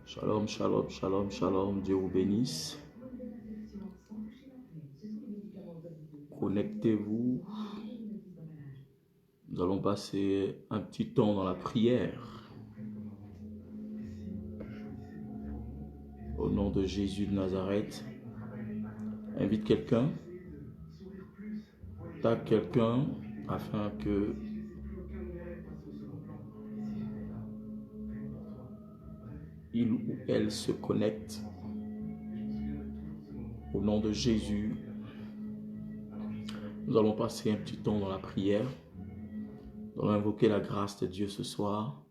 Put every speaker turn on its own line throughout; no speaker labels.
Shalom, shalom, shalom, shalom. Dieu vous bénisse. Connectez-vous. Nous allons passer un petit temps dans la prière. Au nom de Jésus de Nazareth, invite quelqu'un, tag quelqu'un afin que il ou elle se connecte. Au nom de Jésus, nous allons passer un petit temps dans la prière. Nous allons invoquer la grâce de Dieu ce soir.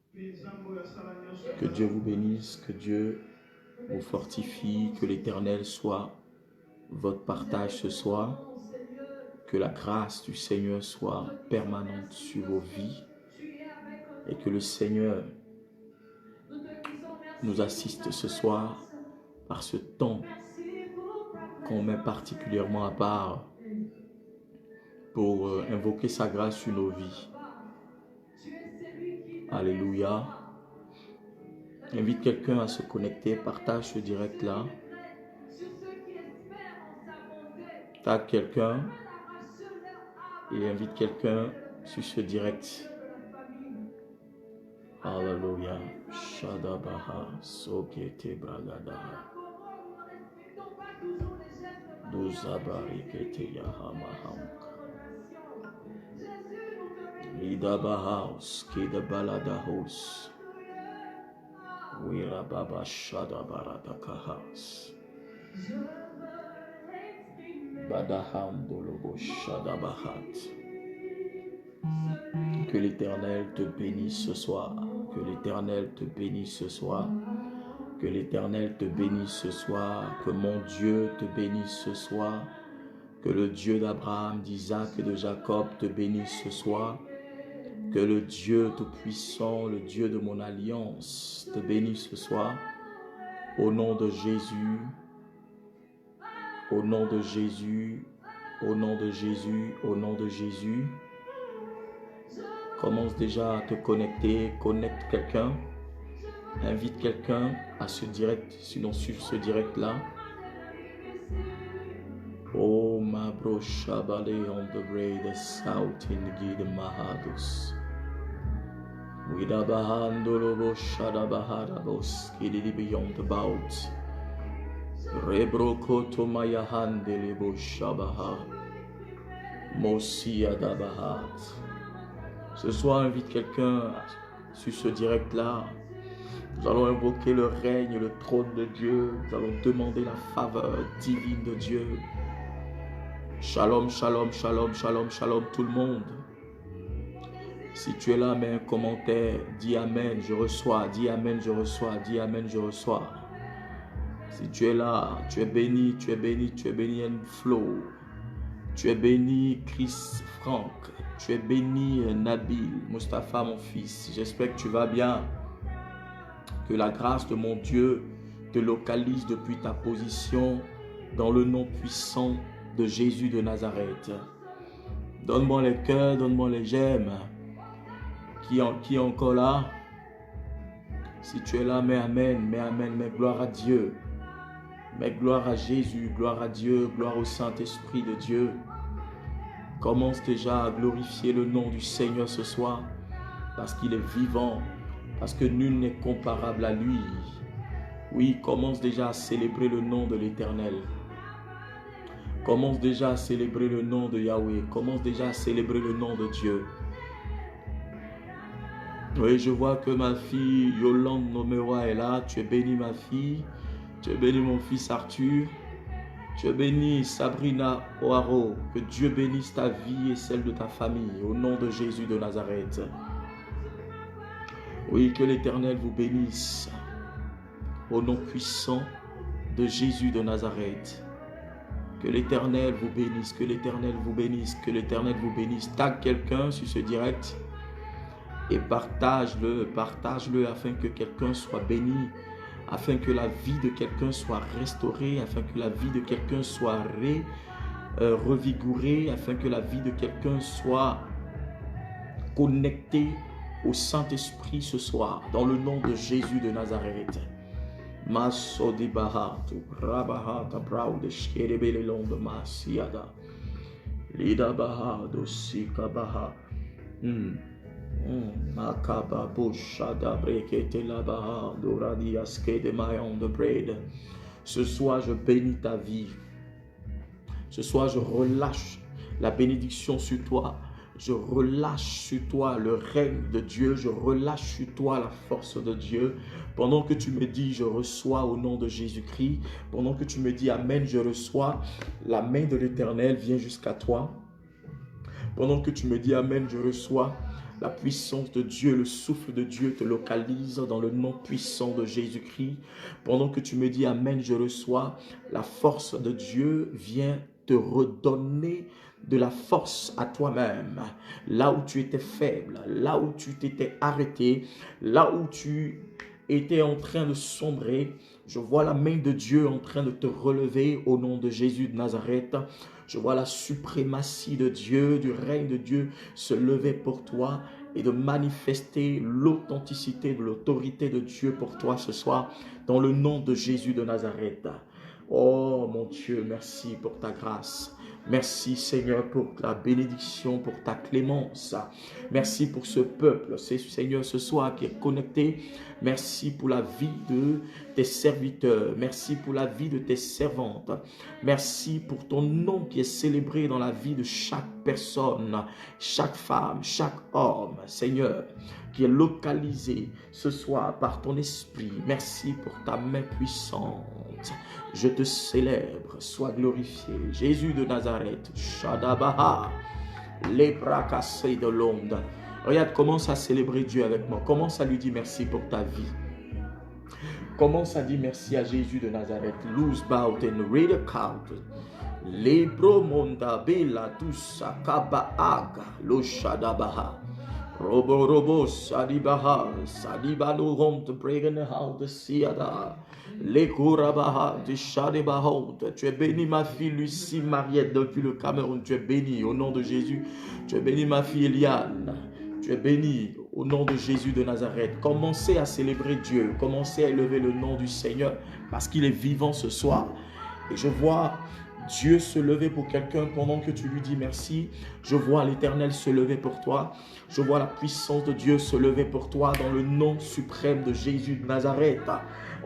Que Dieu vous bénisse, que Dieu vous fortifie, que l'Éternel soit votre partage ce soir. Que la grâce du Seigneur soit permanente sur vos vies et que le Seigneur nous assiste ce soir par ce temps qu'on met particulièrement à part pour invoquer sa grâce sur nos vies. Alléluia. Invite quelqu'un à se connecter, partage ce direct-là. Tag quelqu'un et invite quelqu'un sur ce direct. Alléluia. Shadabaha, Sokete Bragada. Dozabari Kete Yahamaham. Idabahaus, Kidabaladahos. Wirababa Shadabaradakahas. Badaham Dolobo Shadabahat. Que l'Éternel te bénisse ce soir. Que l'Éternel te bénisse ce soir. Que l'Éternel te bénisse ce soir. Que mon Dieu te bénisse ce soir. Que le Dieu d'Abraham, d'Isaac et de Jacob te bénisse ce soir. Que le Dieu Tout-Puissant, le Dieu de mon alliance, te bénisse ce soir. Au nom de Jésus. Au nom de Jésus. Au nom de Jésus. Au nom de Jésus. Commence déjà à te connecter, connecte quelqu'un, invite quelqu'un à ce direct, sinon sur ce direct-là. Oh, ma bro Shabale on the way, the south in the Gide Mahadus. Widabahandolobo Shadabaharabos, Kididi beyond the bout. Rebro Koto Mayahandelebo Shabaha, Mosia Dabahat. Ce soir, invite quelqu'un sur ce direct-là. Nous allons invoquer le règne, le trône de Dieu. Nous allons demander la faveur divine de Dieu. Shalom, shalom, shalom, shalom, shalom tout le monde. Si tu es là, mets un commentaire. Dis Amen, je reçois. Dis Amen, je reçois. Dis Amen, je reçois. Si tu es là, tu es béni, tu es béni, tu es béni, Flo. Tu es béni, Chris Franck. Tu es béni, Nabil, Mustapha, mon fils. J'espère que tu vas bien. Que la grâce de mon Dieu te localise depuis ta position dans le nom puissant de Jésus de Nazareth. Donne-moi les cœurs, donne-moi les j'aime. Qui est encore là? Si tu es là, mets Amen, mets gloire à Dieu. Mets gloire à Jésus, gloire à Dieu, gloire au Saint-Esprit de Dieu. Commence déjà à glorifier le nom du Seigneur ce soir, parce qu'il est vivant, parce que nul n'est comparable à lui. Oui, commence déjà à célébrer le nom de l'Éternel. Commence déjà à célébrer le nom de Yahweh. Commence déjà à célébrer le nom de Dieu. Oui, je vois que ma fille Yolande Nomewa est là. Tu es bénie, ma fille. Tu es béni, mon fils Arthur. Tu es béni, Sabrina Oaro. Que Dieu bénisse ta vie et celle de ta famille. Au nom de Jésus de Nazareth. Oui, que l'Éternel vous bénisse. Au nom puissant de Jésus de Nazareth. Que l'Éternel vous bénisse. Que l'Éternel vous bénisse. Que l'Éternel vous bénisse. Tag quelqu'un sur ce direct. Et partage-le afin que quelqu'un soit béni. Afin que la vie de quelqu'un soit restaurée. Afin que la vie de quelqu'un soit revigorée, afin que la vie de quelqu'un soit connectée au Saint-Esprit ce soir, dans le nom de Jésus de Nazareth. Maso di Bahatu, Rabahata Braude, Shkerebele Londe Masiada, Lida Bahado, Sika Baha, Makaba Bushada Brekete la Baha, Doradi Aske de Mayon de Bread. Ce soir, je bénis ta vie. Ce soir, je relâche la bénédiction sur toi. Je relâche sur toi le règne de Dieu. Je relâche sur toi la force de Dieu. Pendant que tu me dis, je reçois au nom de Jésus-Christ. Pendant que tu me dis, Amen, je reçois. La main de l'Éternel vient jusqu'à toi. Pendant que tu me dis, Amen, je reçois. La puissance de Dieu, le souffle de Dieu te localise dans le nom puissant de Jésus-Christ. Pendant que tu me dis, Amen, je reçois. La force de Dieu vient te redonner de la force à toi-même, là où tu étais faible, là où tu t'étais arrêté, là où tu étais en train de sombrer. Je vois la main de Dieu en train de te relever au nom de Jésus de Nazareth. Je vois la suprématie de Dieu, du règne de Dieu se lever pour toi et de manifester l'authenticité de l'autorité de Dieu pour toi ce soir dans le nom de Jésus de Nazareth. Oh mon Dieu, merci pour ta grâce. Merci Seigneur pour la bénédiction, pour ta clémence. Merci pour ce peuple, Seigneur, ce soir qui est connecté. Merci pour la vie de tes serviteurs. Merci pour la vie de tes servantes. Merci pour ton nom qui est célébré dans la vie de chaque personne, chaque femme, chaque homme, Seigneur, qui est localisé ce soir par ton esprit. Merci pour ta main puissante. Je te célèbre, sois glorifié. Jésus de Nazareth, Shadabaha, les bras cassés de l'onde. Regarde, commence à célébrer Dieu avec moi. Commence à lui dire merci pour ta vie. Commence à dire merci à Jésus de Nazareth. Lose bout and read a count. Les promonda bella tussa kabaaga lo shadabaha. Robo sadibaha sadibano ronte pregane de siada. Les Kourabaha de Shadebahot. Tu es bénie ma fille Lucie Mariette depuis le Cameroun. Tu es bénie au nom de Jésus. Tu es bénie ma fille Eliane. Tu es bénie au nom de Jésus de Nazareth. Commencez à célébrer Dieu. Commencez à élever le nom du Seigneur parce qu'il est vivant ce soir. Et je vois Dieu se lever pour quelqu'un pendant que tu lui dis merci. Je vois l'Éternel se lever pour toi. Je vois la puissance de Dieu se lever pour toi dans le nom suprême de Jésus de Nazareth.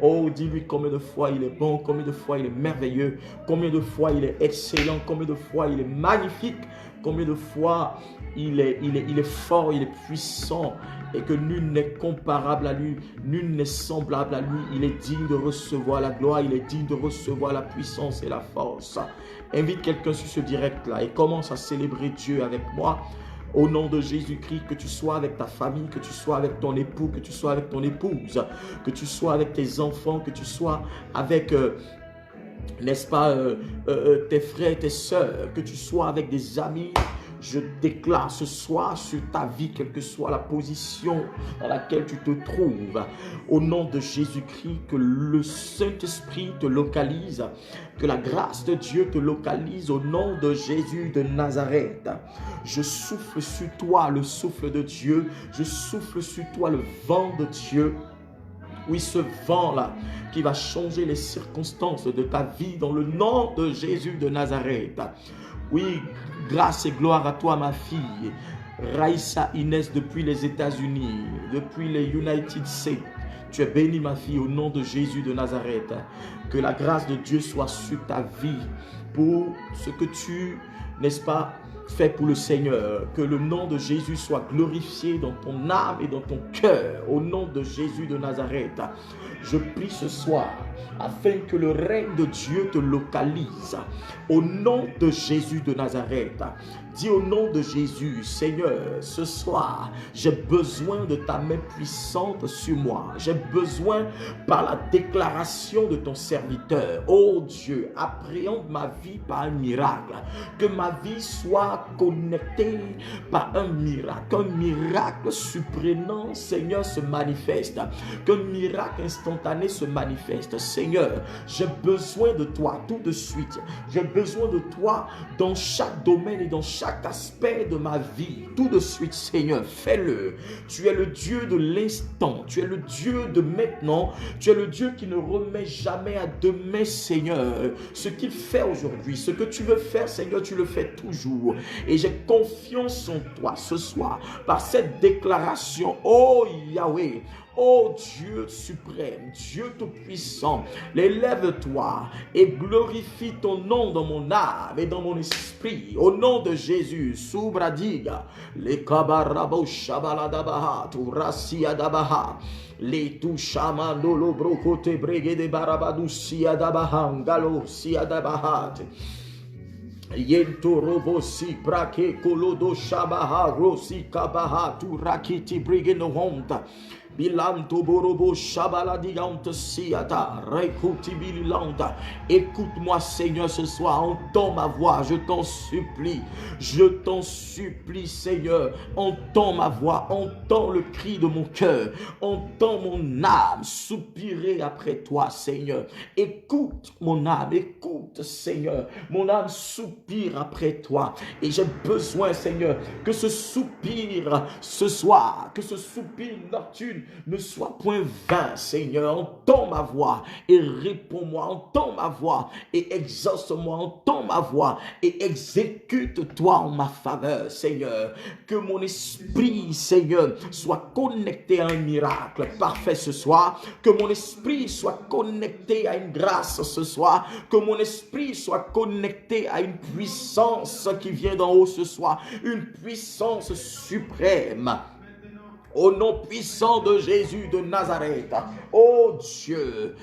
Oh, dis-lui combien de fois il est bon, combien de fois il est merveilleux, combien de fois il est excellent, combien de fois il est magnifique, combien de fois il est fort, il est puissant et que nul n'est comparable à lui, nul n'est semblable à lui. Il est digne de recevoir la gloire, il est digne de recevoir la puissance et la force. Invite quelqu'un sur ce direct-là et commence à célébrer Dieu avec moi. Au nom de Jésus-Christ, que tu sois avec ta famille, que tu sois avec ton époux, que tu sois avec ton épouse, que tu sois avec tes enfants, que tu sois avec, n'est-ce pas, tes frères, tes sœurs, que tu sois avec des amis. Je déclare ce soir sur ta vie, quelle que soit la position dans laquelle tu te trouves, au nom de Jésus-Christ, que le Saint-Esprit te localise, que la grâce de Dieu te localise au nom de Jésus de Nazareth. Je souffle sur toi le souffle de Dieu, je souffle sur toi le vent de Dieu. Oui, ce vent-là qui va changer les circonstances de ta vie dans le nom de Jésus de Nazareth. Oui, grâce et gloire à toi, ma fille. Raïssa Inès depuis les États-Unis, depuis les United States. Tu es bénie, ma fille, au nom de Jésus de Nazareth. Que la grâce de Dieu soit sur ta vie pour ce que tu, n'est-ce pas, fais pour le Seigneur. Que le nom de Jésus soit glorifié dans ton âme et dans ton cœur. Au nom de Jésus de Nazareth. Je prie ce soir afin que le règne de Dieu te localise. Au nom de Jésus de Nazareth. Dis au nom de Jésus, Seigneur, ce soir, j'ai besoin de ta main puissante sur moi. J'ai besoin par la déclaration de ton serviteur. Oh Dieu, appréhende ma vie par un miracle. Que ma vie soit connectée par un miracle. Qu'un miracle surprenant, Seigneur, se manifeste. Qu'un miracle instantané se manifeste. Seigneur. J'ai besoin de toi tout de suite. J'ai besoin de toi dans chaque domaine et dans chaque aspect de ma vie. Tout de suite, Seigneur, fais-le. Tu es le Dieu de l'instant. Tu es le Dieu de maintenant. Tu es le Dieu qui ne remet jamais à demain, Seigneur. Ce qu'il fait aujourd'hui, ce que tu veux faire, Seigneur, tu le fais toujours. Et j'ai confiance en toi ce soir par cette déclaration. Oh Yahweh, oh Dieu suprême, Dieu tout-puissant, élève-toi et glorifie ton nom dans mon âme et dans mon esprit. Au nom de Jésus, Subradiga, les kabarabo shabaladabaha, turasiadabaha, les touchamandolo brocote bregue de barabadou siadabaha, galo siadabaha. Yento robo si brake kolodo shabaha rosi kabaha tu rakiti brigeno honda bilanto borobo shabaladiante siata rekuti bililanda. Écoute-moi Seigneur ce soir, entends ma voix, je t'en supplie, Seigneur, entends ma voix, entends le cri de mon cœur, entends mon âme soupirer après toi Seigneur. Écoute mon âme, écoute Seigneur, mon âme soupire après toi et j'ai besoin Seigneur que ce soupir ce soir, que ce soupir nocturne ne soit point vain, Seigneur. Entends ma voix et réponds-moi. Entends ma voix et exauce-moi. Entends ma voix et exécute-toi en ma faveur, Seigneur. Que mon esprit, Seigneur, soit connecté à un miracle parfait ce soir. Que mon esprit soit connecté à une grâce ce soir. Que mon esprit soit connecté à une puissance qui vient d'en haut ce soir. Une puissance suprême. Au nom puissant de Jésus de Nazareth, ô Dieu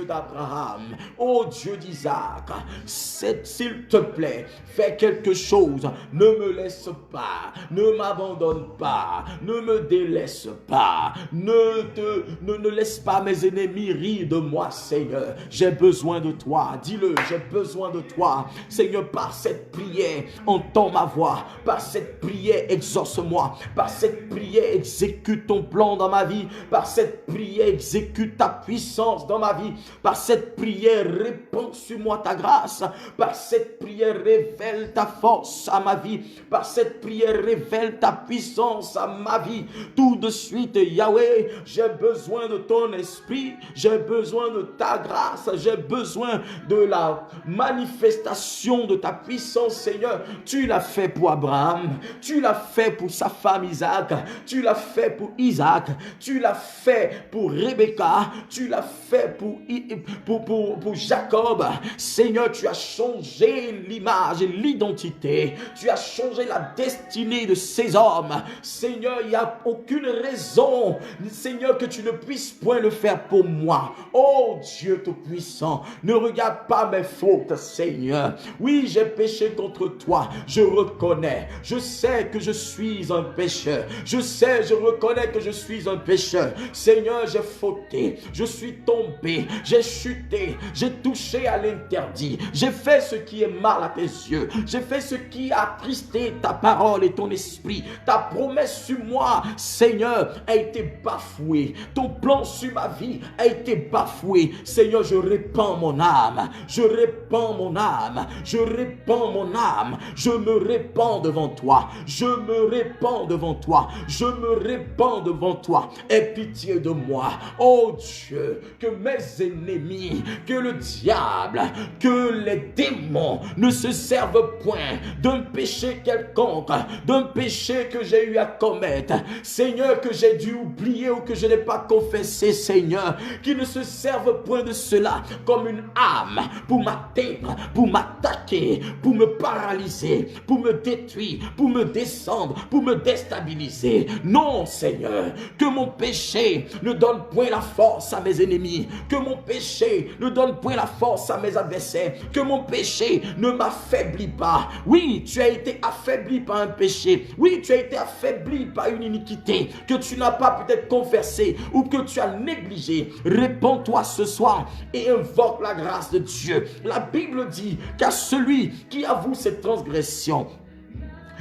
d'Abraham, ô Dieu d'Isaac, s'il te plaît, fais quelque chose, ne me laisse pas, ne m'abandonne pas, ne me délaisse pas, ne laisse pas mes ennemis rire de moi, Seigneur. J'ai besoin de toi, dis-le, j'ai besoin de toi, Seigneur. Par cette prière, entends ma voix, par cette prière, exauce-moi, par cette prière, exécute ton plan dans ma vie. Par cette prière, exécute ta puissance dans ma vie. Par cette prière, répands sur moi ta grâce. Par cette prière, révèle ta force à ma vie. Par cette prière, révèle ta puissance à ma vie. Tout de suite, Yahweh, j'ai besoin de ton esprit. J'ai besoin de ta grâce. J'ai besoin de la manifestation de ta puissance, Seigneur. Tu l'as fait pour Abraham. Tu l'as fait pour sa femme Isaac. Tu l'as fait pour Isaac, tu l'as fait pour Rebecca, tu l'as fait pour Jacob. Seigneur, tu as changé l'image et l'identité, tu as changé la destinée de ces hommes. Seigneur, il n'y a aucune raison, Seigneur, que tu ne puisses point le faire pour moi. Oh Dieu tout-puissant, ne regarde pas mes fautes, Seigneur. Oui, j'ai péché contre toi, je reconnais, je sais que je suis un pécheur, je reconnais que je suis un pécheur. Seigneur, j'ai fauté, je suis tombé, j'ai chuté, j'ai touché à l'interdit, j'ai fait ce qui est mal à tes yeux, j'ai fait ce qui a attristé ta parole et ton esprit. Ta promesse sur moi, Seigneur, a été bafouée. Ton plan sur ma vie a été bafoué. Seigneur, je répands mon âme, je répands mon âme, je répands mon âme, je me répands devant toi, je me répands devant toi, je me répands devant toi. Aie pitié de moi, oh Dieu, que mes ennemis, que le diable, que les démons ne se servent point d'un péché quelconque, d'un péché que j'ai eu à commettre, Seigneur, que j'ai dû oublier ou que je n'ai pas confessé, Seigneur, qui ne se servent point de cela comme une âme pour m'atteindre, pour m'attaquer, pour me paralyser, pour me détruire, pour me descendre, pour me déstabiliser. Non, Seigneur, que mon péché ne donne point la force à mes ennemis, que mon péché ne donne point la force à mes adversaires, que mon péché ne m'affaiblit pas. Oui, tu as été affaibli par un péché, oui, tu as été affaibli par une iniquité que tu n'as pas peut-être confessé ou que tu as négligé. Répands-toi ce soir et invoque la grâce de Dieu. La Bible dit qu'à celui qui avoue ses transgressions,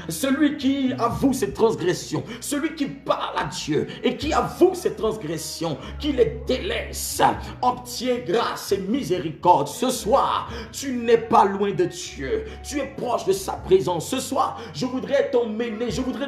Celui qui avoue ses transgressions, celui qui parle à Dieu et qui avoue ses transgressions, qui les délaisse, obtient grâce et miséricorde. Ce soir, tu n'es pas loin de Dieu, tu es proche de sa présence. Ce soir, je voudrais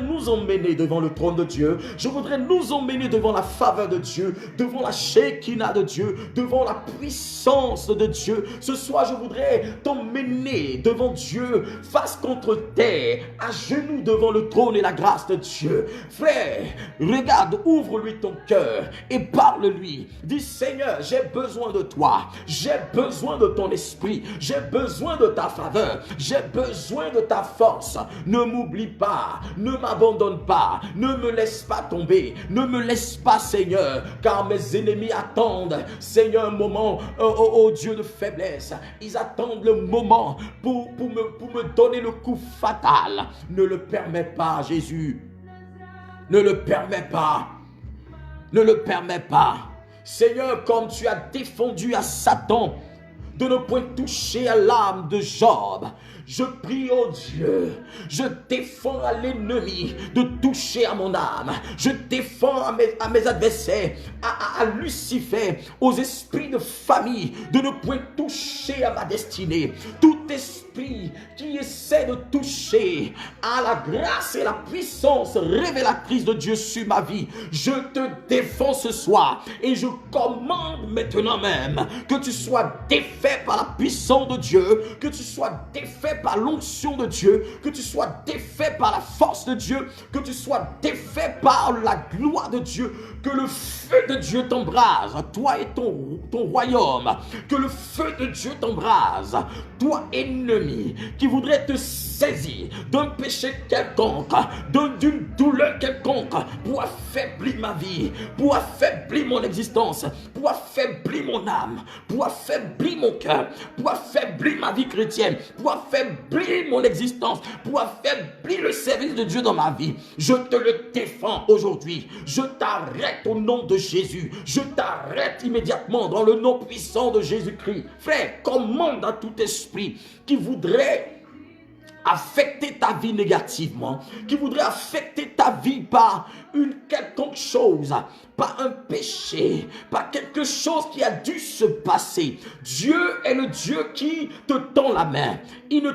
nous emmener devant le trône de Dieu. Je voudrais nous emmener devant la faveur de Dieu, devant la Shekinah de Dieu, devant la puissance de Dieu. Ce soir, je voudrais t'emmener devant Dieu, face contre terre, à genoux devant le trône et la grâce de Dieu. Frère, regarde, ouvre-lui ton cœur et parle-lui. Dis, Seigneur, j'ai besoin de toi, j'ai besoin de ton esprit, j'ai besoin de ta faveur, j'ai besoin de ta force. Ne m'oublie pas, ne m'abandonne pas, ne me laisse pas tomber, ne me laisse pas, Seigneur, car mes ennemis attendent, Seigneur, un moment, oh Dieu de faiblesse, ils attendent le moment pour me donner le coup fatal. Ne le permets pas, Jésus. Ne le permets pas. Ne le permets pas. Seigneur, comme tu as défendu à Satan de ne point toucher à l'âme de Job, je prie, oh Dieu, je défends à l'ennemi de toucher à mon âme. Je défends à mes adversaires, à Lucifer, aux esprits de famille, de ne point toucher à ma destinée. Tout esprit qui essaie de toucher à la grâce et la puissance révélatrice de Dieu sur ma vie, je te défends ce soir et je commande maintenant même que tu sois défait par la puissance de Dieu, que tu sois défait par l'onction de Dieu, que tu sois défait par la force de Dieu, que tu sois défait par la gloire de Dieu, que le feu de Dieu t'embrase, toi et ton royaume, que le feu de Dieu t'embrase, toi ennemi qui voudrait te saisir d'un péché quelconque, d'une douleur quelconque, pour affaiblir ma vie, pour affaiblir mon existence, pour affaiblir mon âme, pour affaiblir mon cœur, pour affaiblir ma vie chrétienne, pour affaiblir mon existence, pour affaiblir le service de Dieu dans ma vie. Je te le défends aujourd'hui. Je t'arrête au nom de Jésus. Je t'arrête immédiatement dans le nom puissant de Jésus-Christ. Frère, commande à tout esprit qui voudrait affecter ta vie négativement, qui voudrait affecter ta vie par une quelconque chose, par un péché, par quelque chose qui a dû se passer. Dieu est le Dieu qui te tend la main. Il ne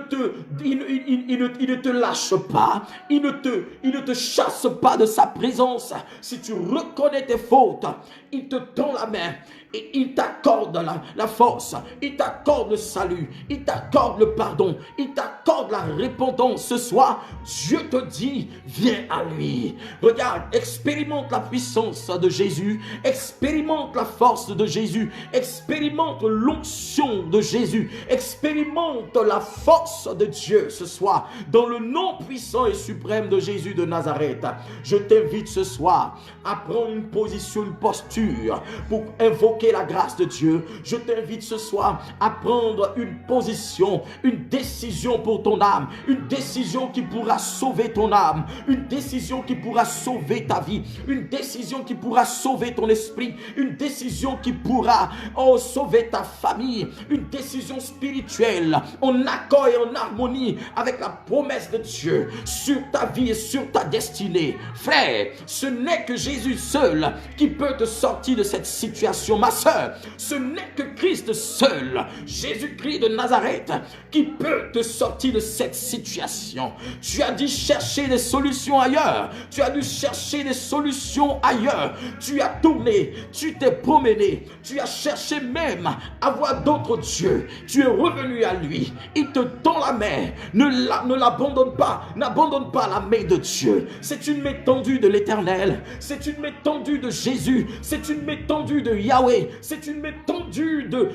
te lâche pas. Il ne te chasse pas de sa présence. Si tu reconnais tes fautes, il te tend la main et il t'accorde la force. Il t'accorde le salut. Il t'accorde le pardon. Il t'accorde la repentance. Ce soir, Dieu te dit, viens à lui. Regarde, expérimente la puissance de Jésus, expérimente la force de Jésus, expérimente l'onction de Jésus, expérimente la force de Dieu ce soir, dans le nom puissant et suprême de Jésus de Nazareth. Je t'invite ce soir à prendre une position, une posture pour invoquer la grâce de Dieu. Je t'invite ce soir à prendre une position, une décision pour ton âme, une décision qui pourra sauver ton âme, une décision qui pourra sauver ta vie, une décision qui pourra sauver ton esprit, une décision qui pourra sauver ta famille, une décision spirituelle en accord et en harmonie avec la promesse de Dieu sur ta vie et sur ta destinée. Frère, ce n'est que Jésus seul qui peut te sortir de cette situation. Ma soeur, ce n'est que Christ seul, Jésus-Christ de Nazareth, qui peut te sortir de cette situation. Tu as dû chercher des solutions ailleurs. Tu as dû chercher des solutions ailleurs. Tu as tourné, tu t'es promené, tu as cherché même à voir d'autres dieux. Tu es revenu à lui. Il te tend la main. Ne l'abandonne pas. N'abandonne pas la main de Dieu. C'est une main tendue de l'Éternel. C'est une main tendue de Jésus. C'est une main tendue de Yahweh. C'est une main tendue de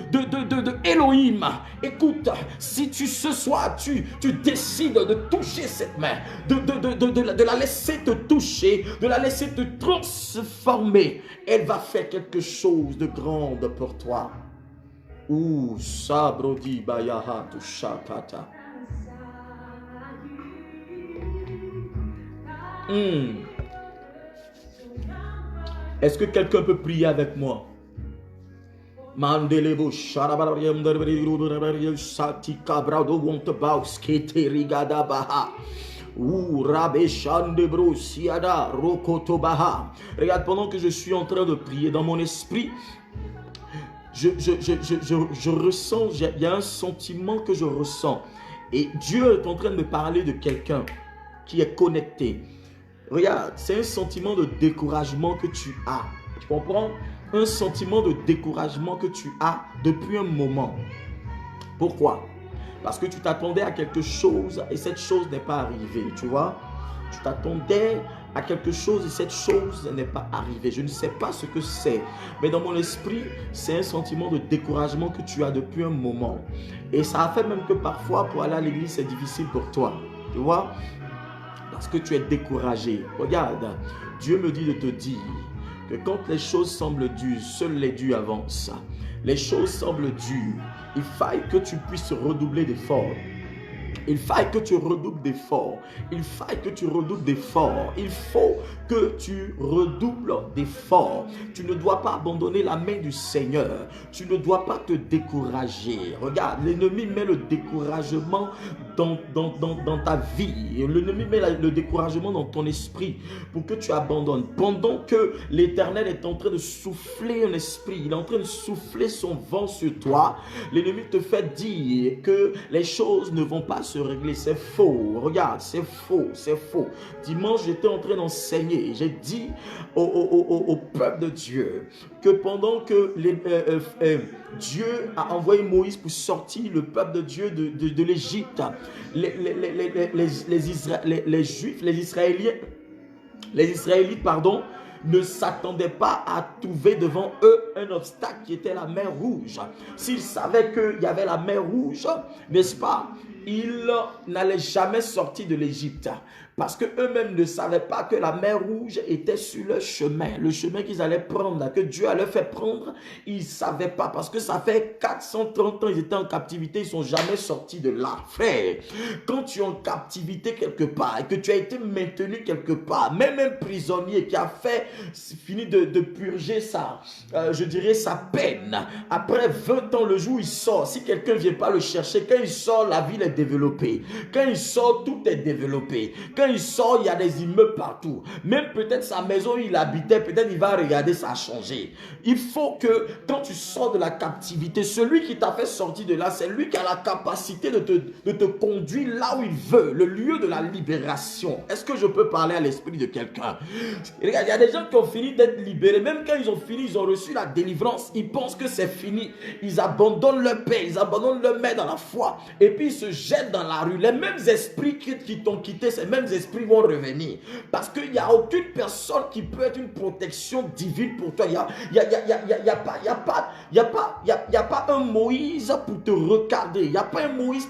Elohim. Écoute, si ce soir tu décides de toucher cette main, de la laisser te toucher, de la laisser te transformer, elle va faire quelque chose de grand pour toi. Ouh, sabrodi bayaha tu shakata. Est-ce que quelqu'un peut prier avec moi? Mandelebo sharabariyam sati kabrado wontabauske terigada baha. Regarde, pendant que je suis en train de prier dans mon esprit, je ressens, il y a un sentiment que je ressens. Et Dieu est en train de me parler de quelqu'un qui est connecté. Regarde, c'est un sentiment de découragement que tu as. Tu comprends? Un sentiment de découragement que tu as depuis un moment. Pourquoi? Parce que tu t'attendais à quelque chose et cette chose n'est pas arrivée. Tu vois? Tu t'attendais à quelque chose et cette chose n'est pas arrivée. Je ne sais pas ce que c'est, mais dans mon esprit, c'est un sentiment de découragement que tu as depuis un moment. Et ça a fait même que parfois, pour aller à l'église, c'est difficile pour toi. Tu vois? Parce que tu es découragé. Regarde, Dieu me dit de te dire que quand les choses semblent dures, seuls les dieux avancent. Les choses semblent dures. Il faille que tu puisses redoubler d'efforts. Il faille que tu redoubles d'efforts. Il faille que tu redoubles d'efforts. Il faut que tu redoubles d'efforts. Tu ne dois pas abandonner la main du Seigneur. Tu ne dois pas te décourager. Regarde, l'ennemi met le découragement dans ta vie. L'ennemi met le découragement dans ton esprit pour que tu abandonnes. Pendant que l'Éternel est en train de souffler un esprit, il est en train de souffler son vent sur toi, l'ennemi te fait dire que les choses ne vont pas se régler. C'est faux. Regarde, c'est faux, c'est faux. Dimanche, j'étais en train d'enseigner. J'ai dit au peuple de Dieu que pendant que Dieu a envoyé Moïse pour sortir le peuple de Dieu de l'Égypte, les Juifs, les Israélites, pardon, ne s'attendaient pas à trouver devant eux un obstacle qui était la mer Rouge. S'ils savaient qu'il y avait la mer Rouge, n'est-ce pas, ils n'allaient jamais sortir de l'Égypte. Parce qu'eux-mêmes ne savaient pas que la mer Rouge était sur le chemin qu'ils allaient prendre, que Dieu allait faire prendre. Ils ne savaient pas, parce que ça fait 430 ans ils étaient en captivité, ils ne sont jamais sortis de là. Frère, quand tu es en captivité quelque part et que tu as été maintenu quelque part, même un prisonnier qui a fini de purger je dirais sa peine, après 20 ans, le jour où il sort, si quelqu'un ne vient pas le chercher, quand il sort, la ville est développée. Quand il sort, tout est développé. Quand il sort, il y a des immeubles partout. Même peut-être sa maison où il habitait, peut-être il va regarder, ça a changé. Il faut que quand tu sors de la captivité, celui qui t'a fait sortir de là, c'est lui qui a la capacité de te conduire là où il veut, le lieu de la libération. Est-ce que je peux parler à l'esprit de quelqu'un? Regarde, il y a des gens qui ont fini d'être libérés. Même quand ils ont fini, ils ont reçu la délivrance. Ils pensent que c'est fini. Ils abandonnent leur paix, ils abandonnent leur main dans la foi. Et puis ils se jettent dans la rue. Les mêmes esprits qui t'ont quitté, ces mêmes esprits vont revenir. Parce qu'il n'y a aucune personne qui peut être une protection divine pour toi. Il n'y a pas un Moïse pour te regarder. Il n'y a pas un Moïse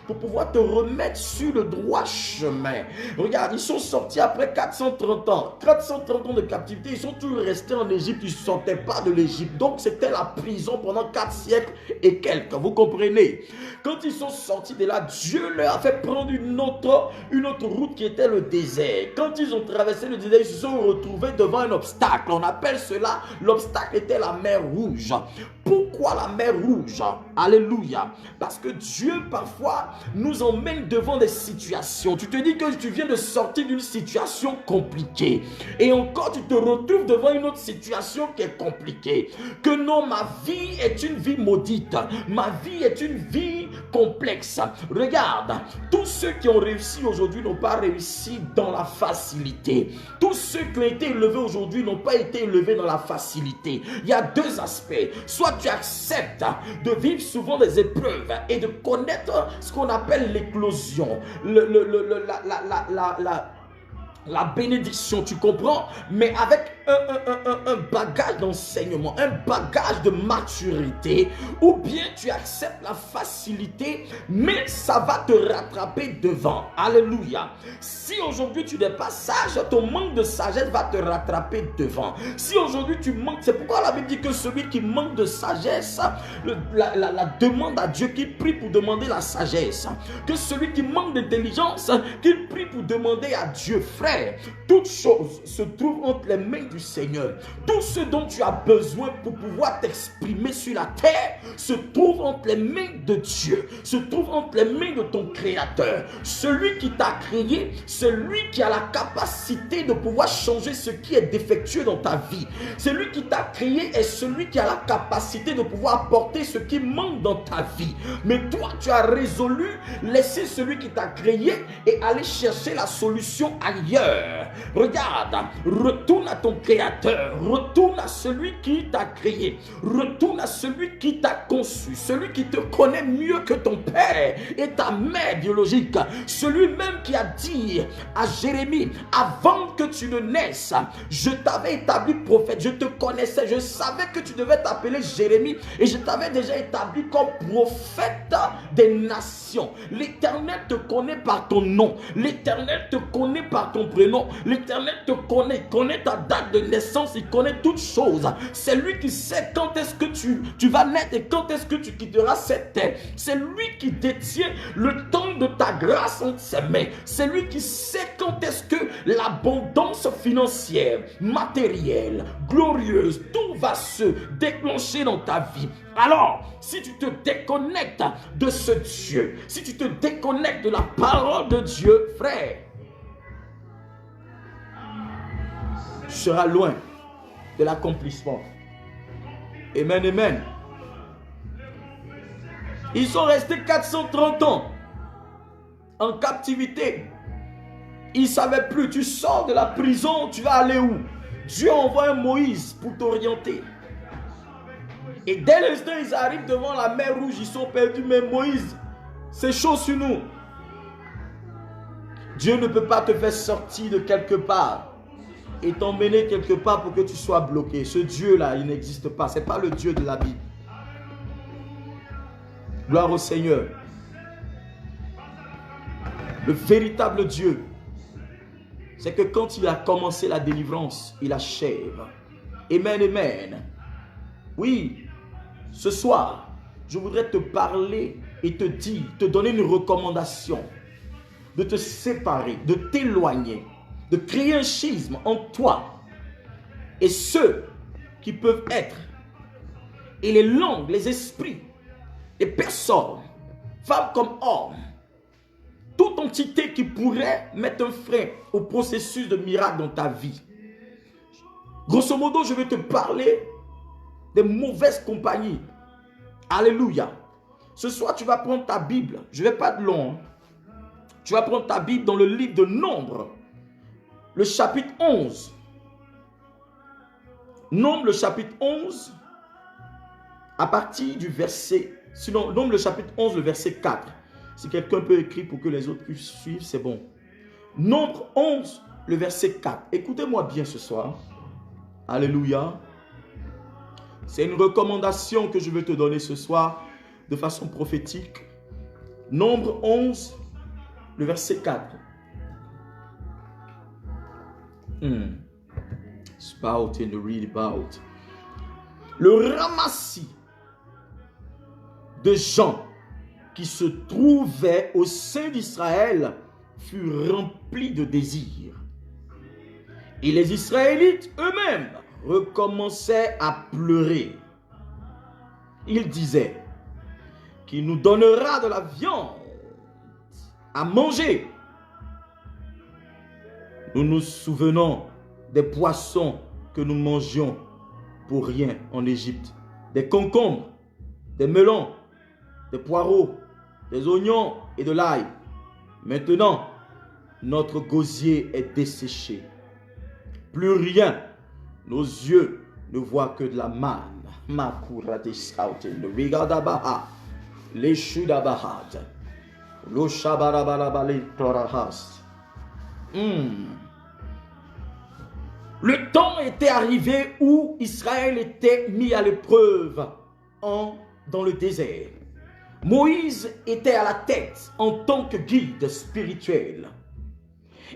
pour pouvoir te remettre sur le droit chemin. Regarde, ils sont sortis après 430 ans. 430 ans de captivité. Ils sont toujours restés en Égypte. Ils ne sortaient pas de l'Égypte. Donc c'était la prison pendant 4 siècles et quelques. Vous comprenez? Quand ils sont sortis de là, Dieu leur a fait prendre une autre route qui était le désert. Quand ils ont traversé le désert, ils se sont retrouvés devant un obstacle. On appelle cela, l'obstacle était la mer Rouge. Pourquoi la mer Rouge? Alléluia. Parce que Dieu parfois nous emmène devant des situations. Tu te dis que tu viens de sortir d'une situation compliquée. Et encore tu te retrouves devant une autre situation qui est compliquée. Que non, ma vie est une vie maudite. Ma vie est une vie complexe. Regarde, tous ceux qui ont réussi aujourd'hui n'ont pas réussi dans la facilité. Tous ceux qui ont été élevés aujourd'hui n'ont pas été élevés dans la facilité. Il y a deux aspects. Soit tu acceptes de vivre souvent des épreuves et de connaître ce qu'on appelle l'éclosion, la bénédiction, tu comprends, mais avec un bagage d'enseignement, un bagage de maturité, ou bien tu acceptes la facilité, mais ça va te rattraper devant. Alléluia. Si aujourd'hui tu n'es pas sage, ton manque de sagesse va te rattraper devant. Si aujourd'hui tu manques, c'est pourquoi la Bible dit que celui qui manque de sagesse, la demande à Dieu, qui prie pour demander la sagesse. Que celui qui manque d'intelligence, qu'il prie pour demander à Dieu, frère, toute chose se trouve entre les mains du Seigneur. Tout ce dont tu as besoin pour pouvoir t'exprimer sur la terre se trouve entre les mains de Dieu, se trouve entre les mains de ton Créateur. Celui qui t'a créé, celui qui a la capacité de pouvoir changer ce qui est défectueux dans ta vie. Celui qui t'a créé est celui qui a la capacité de pouvoir apporter ce qui manque dans ta vie. Mais toi, tu as résolu laisser celui qui t'a créé et aller chercher la solution ailleurs. Regarde, retourne à ton Créateur, retourne à celui qui t'a créé, retourne à celui qui t'a conçu, celui qui te connaît mieux que ton père et ta mère biologique, celui même qui a dit à Jérémie, avant que tu ne naisses, je t'avais établi prophète, je te connaissais, je savais que tu devais t'appeler Jérémie et je t'avais déjà établi comme prophète des nations. L'Éternel te connaît par ton nom, l'Éternel te connaît par ton prénom, l'Éternel te connaît, connaît ta date de naissance, il connaît toutes choses. C'est lui qui sait quand est-ce que tu vas naître et quand est-ce que tu quitteras cette terre. C'est lui qui détient le temps de ta grâce entre ses mains. C'est lui qui sait quand est-ce que l'abondance financière, matérielle, glorieuse, tout va se déclencher dans ta vie. Alors, si tu te déconnectes de ce Dieu, si tu te déconnectes de la parole de Dieu, frère, tu seras loin de l'accomplissement. Amen, amen. Ils sont restés 430 ans en captivité. Ils ne savaient plus, tu sors de la prison, tu vas aller où? Dieu envoie un Moïse pour t'orienter. Et dès l'instant, ils arrivent devant la mer Rouge, ils sont perdus. Mais Moïse, c'est chaud sur nous. Dieu ne peut pas te faire sortir de quelque part et t'emmener quelque part pour que tu sois bloqué. Ce Dieu-là, il n'existe pas. Ce n'est pas le Dieu de la Bible. Gloire au Seigneur. Le véritable Dieu, c'est que quand il a commencé la délivrance, il achève. Amen, amen. Oui, ce soir, je voudrais te parler et te dire, te donner une recommandation de te séparer, de t'éloigner, de créer un schisme entre toi et ceux qui peuvent être, et les langues, les esprits, les personnes, femmes comme hommes, toute entité qui pourrait mettre un frein au processus de miracle dans ta vie. Grosso modo, je vais te parler des mauvaises compagnies. Alléluia. Ce soir, tu vas prendre ta Bible. Je ne vais pas de long. Tu vas prendre ta Bible dans le livre de Nombres, le chapitre 11. Nombre le chapitre 11, à partir du verset... Sinon, Nombre le chapitre 11, le verset 4. Si quelqu'un peut écrire pour que les autres puissent suivre, c'est bon. Nombre 11, le verset 4. Écoutez-moi bien ce soir. Alléluia. C'est une recommandation que je veux te donner ce soir de façon prophétique. Nombre 11, le verset 4. Spout and read about. Le ramassis de gens qui se trouvaient au sein d'Israël fut rempli de désirs. Et les Israélites eux-mêmes recommençaient à pleurer. Ils disaient qu'il nous donnera de la viande à manger. Nous nous souvenons des poissons que nous mangions pour rien en Égypte. Des concombres, des melons, des poireaux, des oignons et de l'ail. Maintenant, notre gosier est desséché. Plus rien. Nos yeux ne voient que de la manne. Makura de Sautin, le Rigadabaha, les Shudabahat, le Shabarabalabali Torahas. Le temps était arrivé où Israël était mis à l'épreuve dans le désert. Moïse était à la tête en tant que guide spirituel.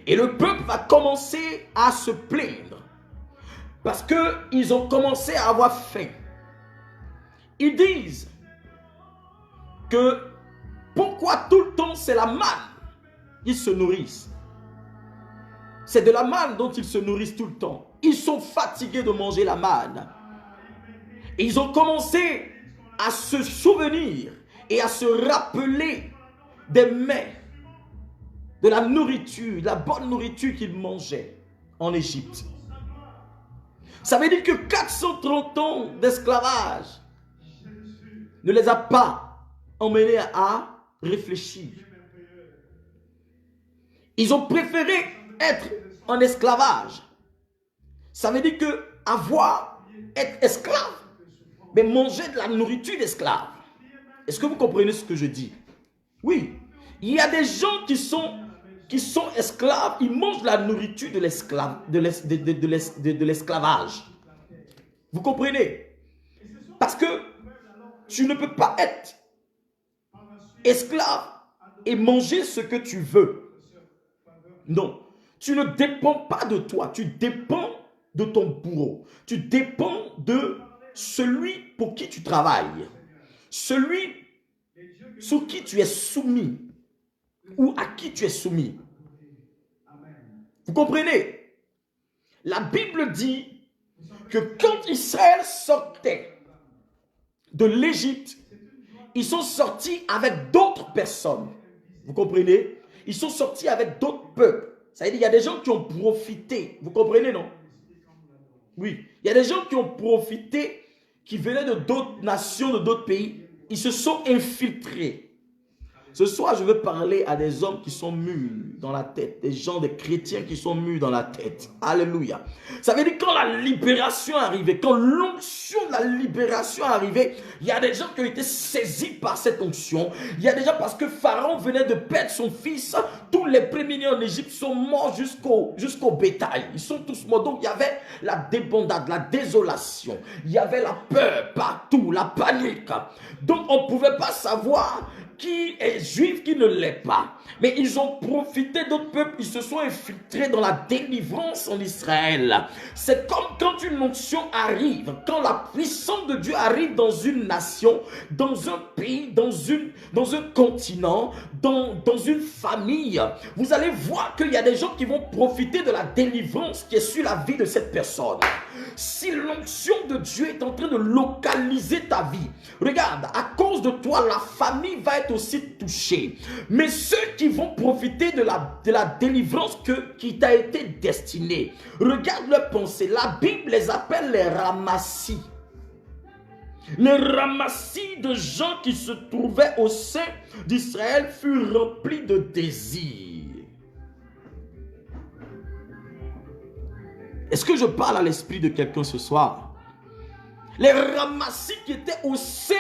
Et le peuple va commencer à se plaindre parce qu'ils ont commencé à avoir faim. Ils disent que pourquoi tout le temps c'est la manne. Ils se nourrissent. C'est de la manne dont ils se nourrissent tout le temps. Ils sont fatigués de manger la manne. Et ils ont commencé à se souvenir et à se rappeler des mets, de la nourriture, de la bonne nourriture qu'ils mangeaient en Égypte. Ça veut dire que 430 ans d'esclavage ne les a pas emmenés à réfléchir. Ils ont préféré être en esclavage. Ça veut dire que être esclave, mais manger de la nourriture d'esclave. Est-ce que vous comprenez ce que je dis? Oui. Il y a des gens qui sont esclaves, ils mangent la nourriture de l'esclavage. Vous comprenez? Parce que tu ne peux pas être esclave et manger ce que tu veux. Non, tu ne dépends pas de toi, tu dépends de ton bourreau. Tu dépends de celui pour qui tu travailles, celui sous qui tu es soumis ou à qui tu es soumis. Vous comprenez? La Bible dit que quand Israël sortait de l'Égypte, ils sont sortis avec d'autres personnes. Vous comprenez? Ils sont sortis avec d'autres peuples. Ça veut dire qu'il y a des gens qui ont profité. Vous comprenez, non? Oui. Il y a des gens qui ont profité, qui venaient de d'autres nations, de d'autres pays. Ils se sont infiltrés. Ce soir, je veux parler à des hommes qui sont mûrs dans la tête. Des gens, des chrétiens qui sont mûrs dans la tête. Alléluia. Ça veut dire quand la libération est arrivée, quand l'onction de la libération est arrivée, il y a des gens qui ont été saisis par cette onction. Il y a des gens parce que Pharaon venait de perdre son fils. Tous les premiers-nés en Égypte sont morts jusqu'au bétail. Ils sont tous morts. Donc il y avait la débandade, la désolation. Il y avait la peur partout, la panique. Donc on ne pouvait pas savoir qui est juif, qui ne l'est pas. Mais ils ont profité d'autres peuples, ils se sont infiltrés dans la délivrance en Israël. C'est comme quand une onction arrive, quand la puissance de Dieu arrive dans une nation, dans un pays, dans un continent, dans une famille. Vous allez voir qu'il y a des gens qui vont profiter de la délivrance qui est sur la vie de cette personne. Si l'onction de Dieu est en train de localiser ta vie, regarde, à cause de toi, la famille va être aussi touchée. Mais ceux qui vont profiter de la délivrance qui t'a été destinée, regarde leurs pensées. La Bible les appelle les ramassis. Les ramassis de gens qui se trouvaient au sein d'Israël furent remplis de désirs. Est-ce que je parle à l'esprit de quelqu'un ce soir? Les ramassis qui étaient au sein,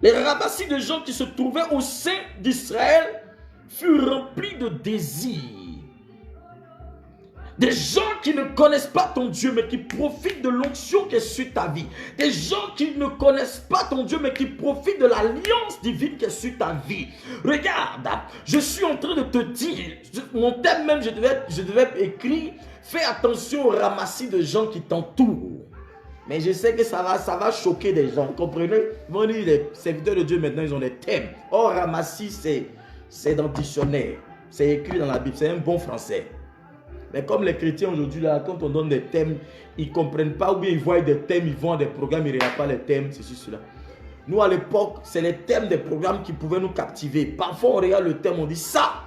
les ramassis de gens qui se trouvaient au sein d'Israël furent remplis de désirs. Des gens qui ne connaissent pas ton Dieu, mais qui profitent de l'onction qui est sur ta vie. Des gens qui ne connaissent pas ton Dieu, mais qui profitent de l'alliance divine qui est sur ta vie. Regarde, je suis en train de te dire, mon thème même, je devais écrire, fais attention au ramassis de gens qui t'entourent. Mais je sais que ça va choquer des gens, comprenez? Mon dit, les serviteurs de Dieu maintenant, ils ont des thèmes. Or, ramassis, c'est dans le dictionnaire. C'est écrit dans la Bible, c'est un bon français. Mais comme les chrétiens aujourd'hui, là, quand on donne des thèmes, ils ne comprennent pas, ou bien ils voient des thèmes, ils vont à des programmes, ils ne regardent pas les thèmes, c'est cela. Nous, à l'époque, c'est les thèmes des programmes qui pouvaient nous captiver. Parfois, on regarde le thème, on dit ça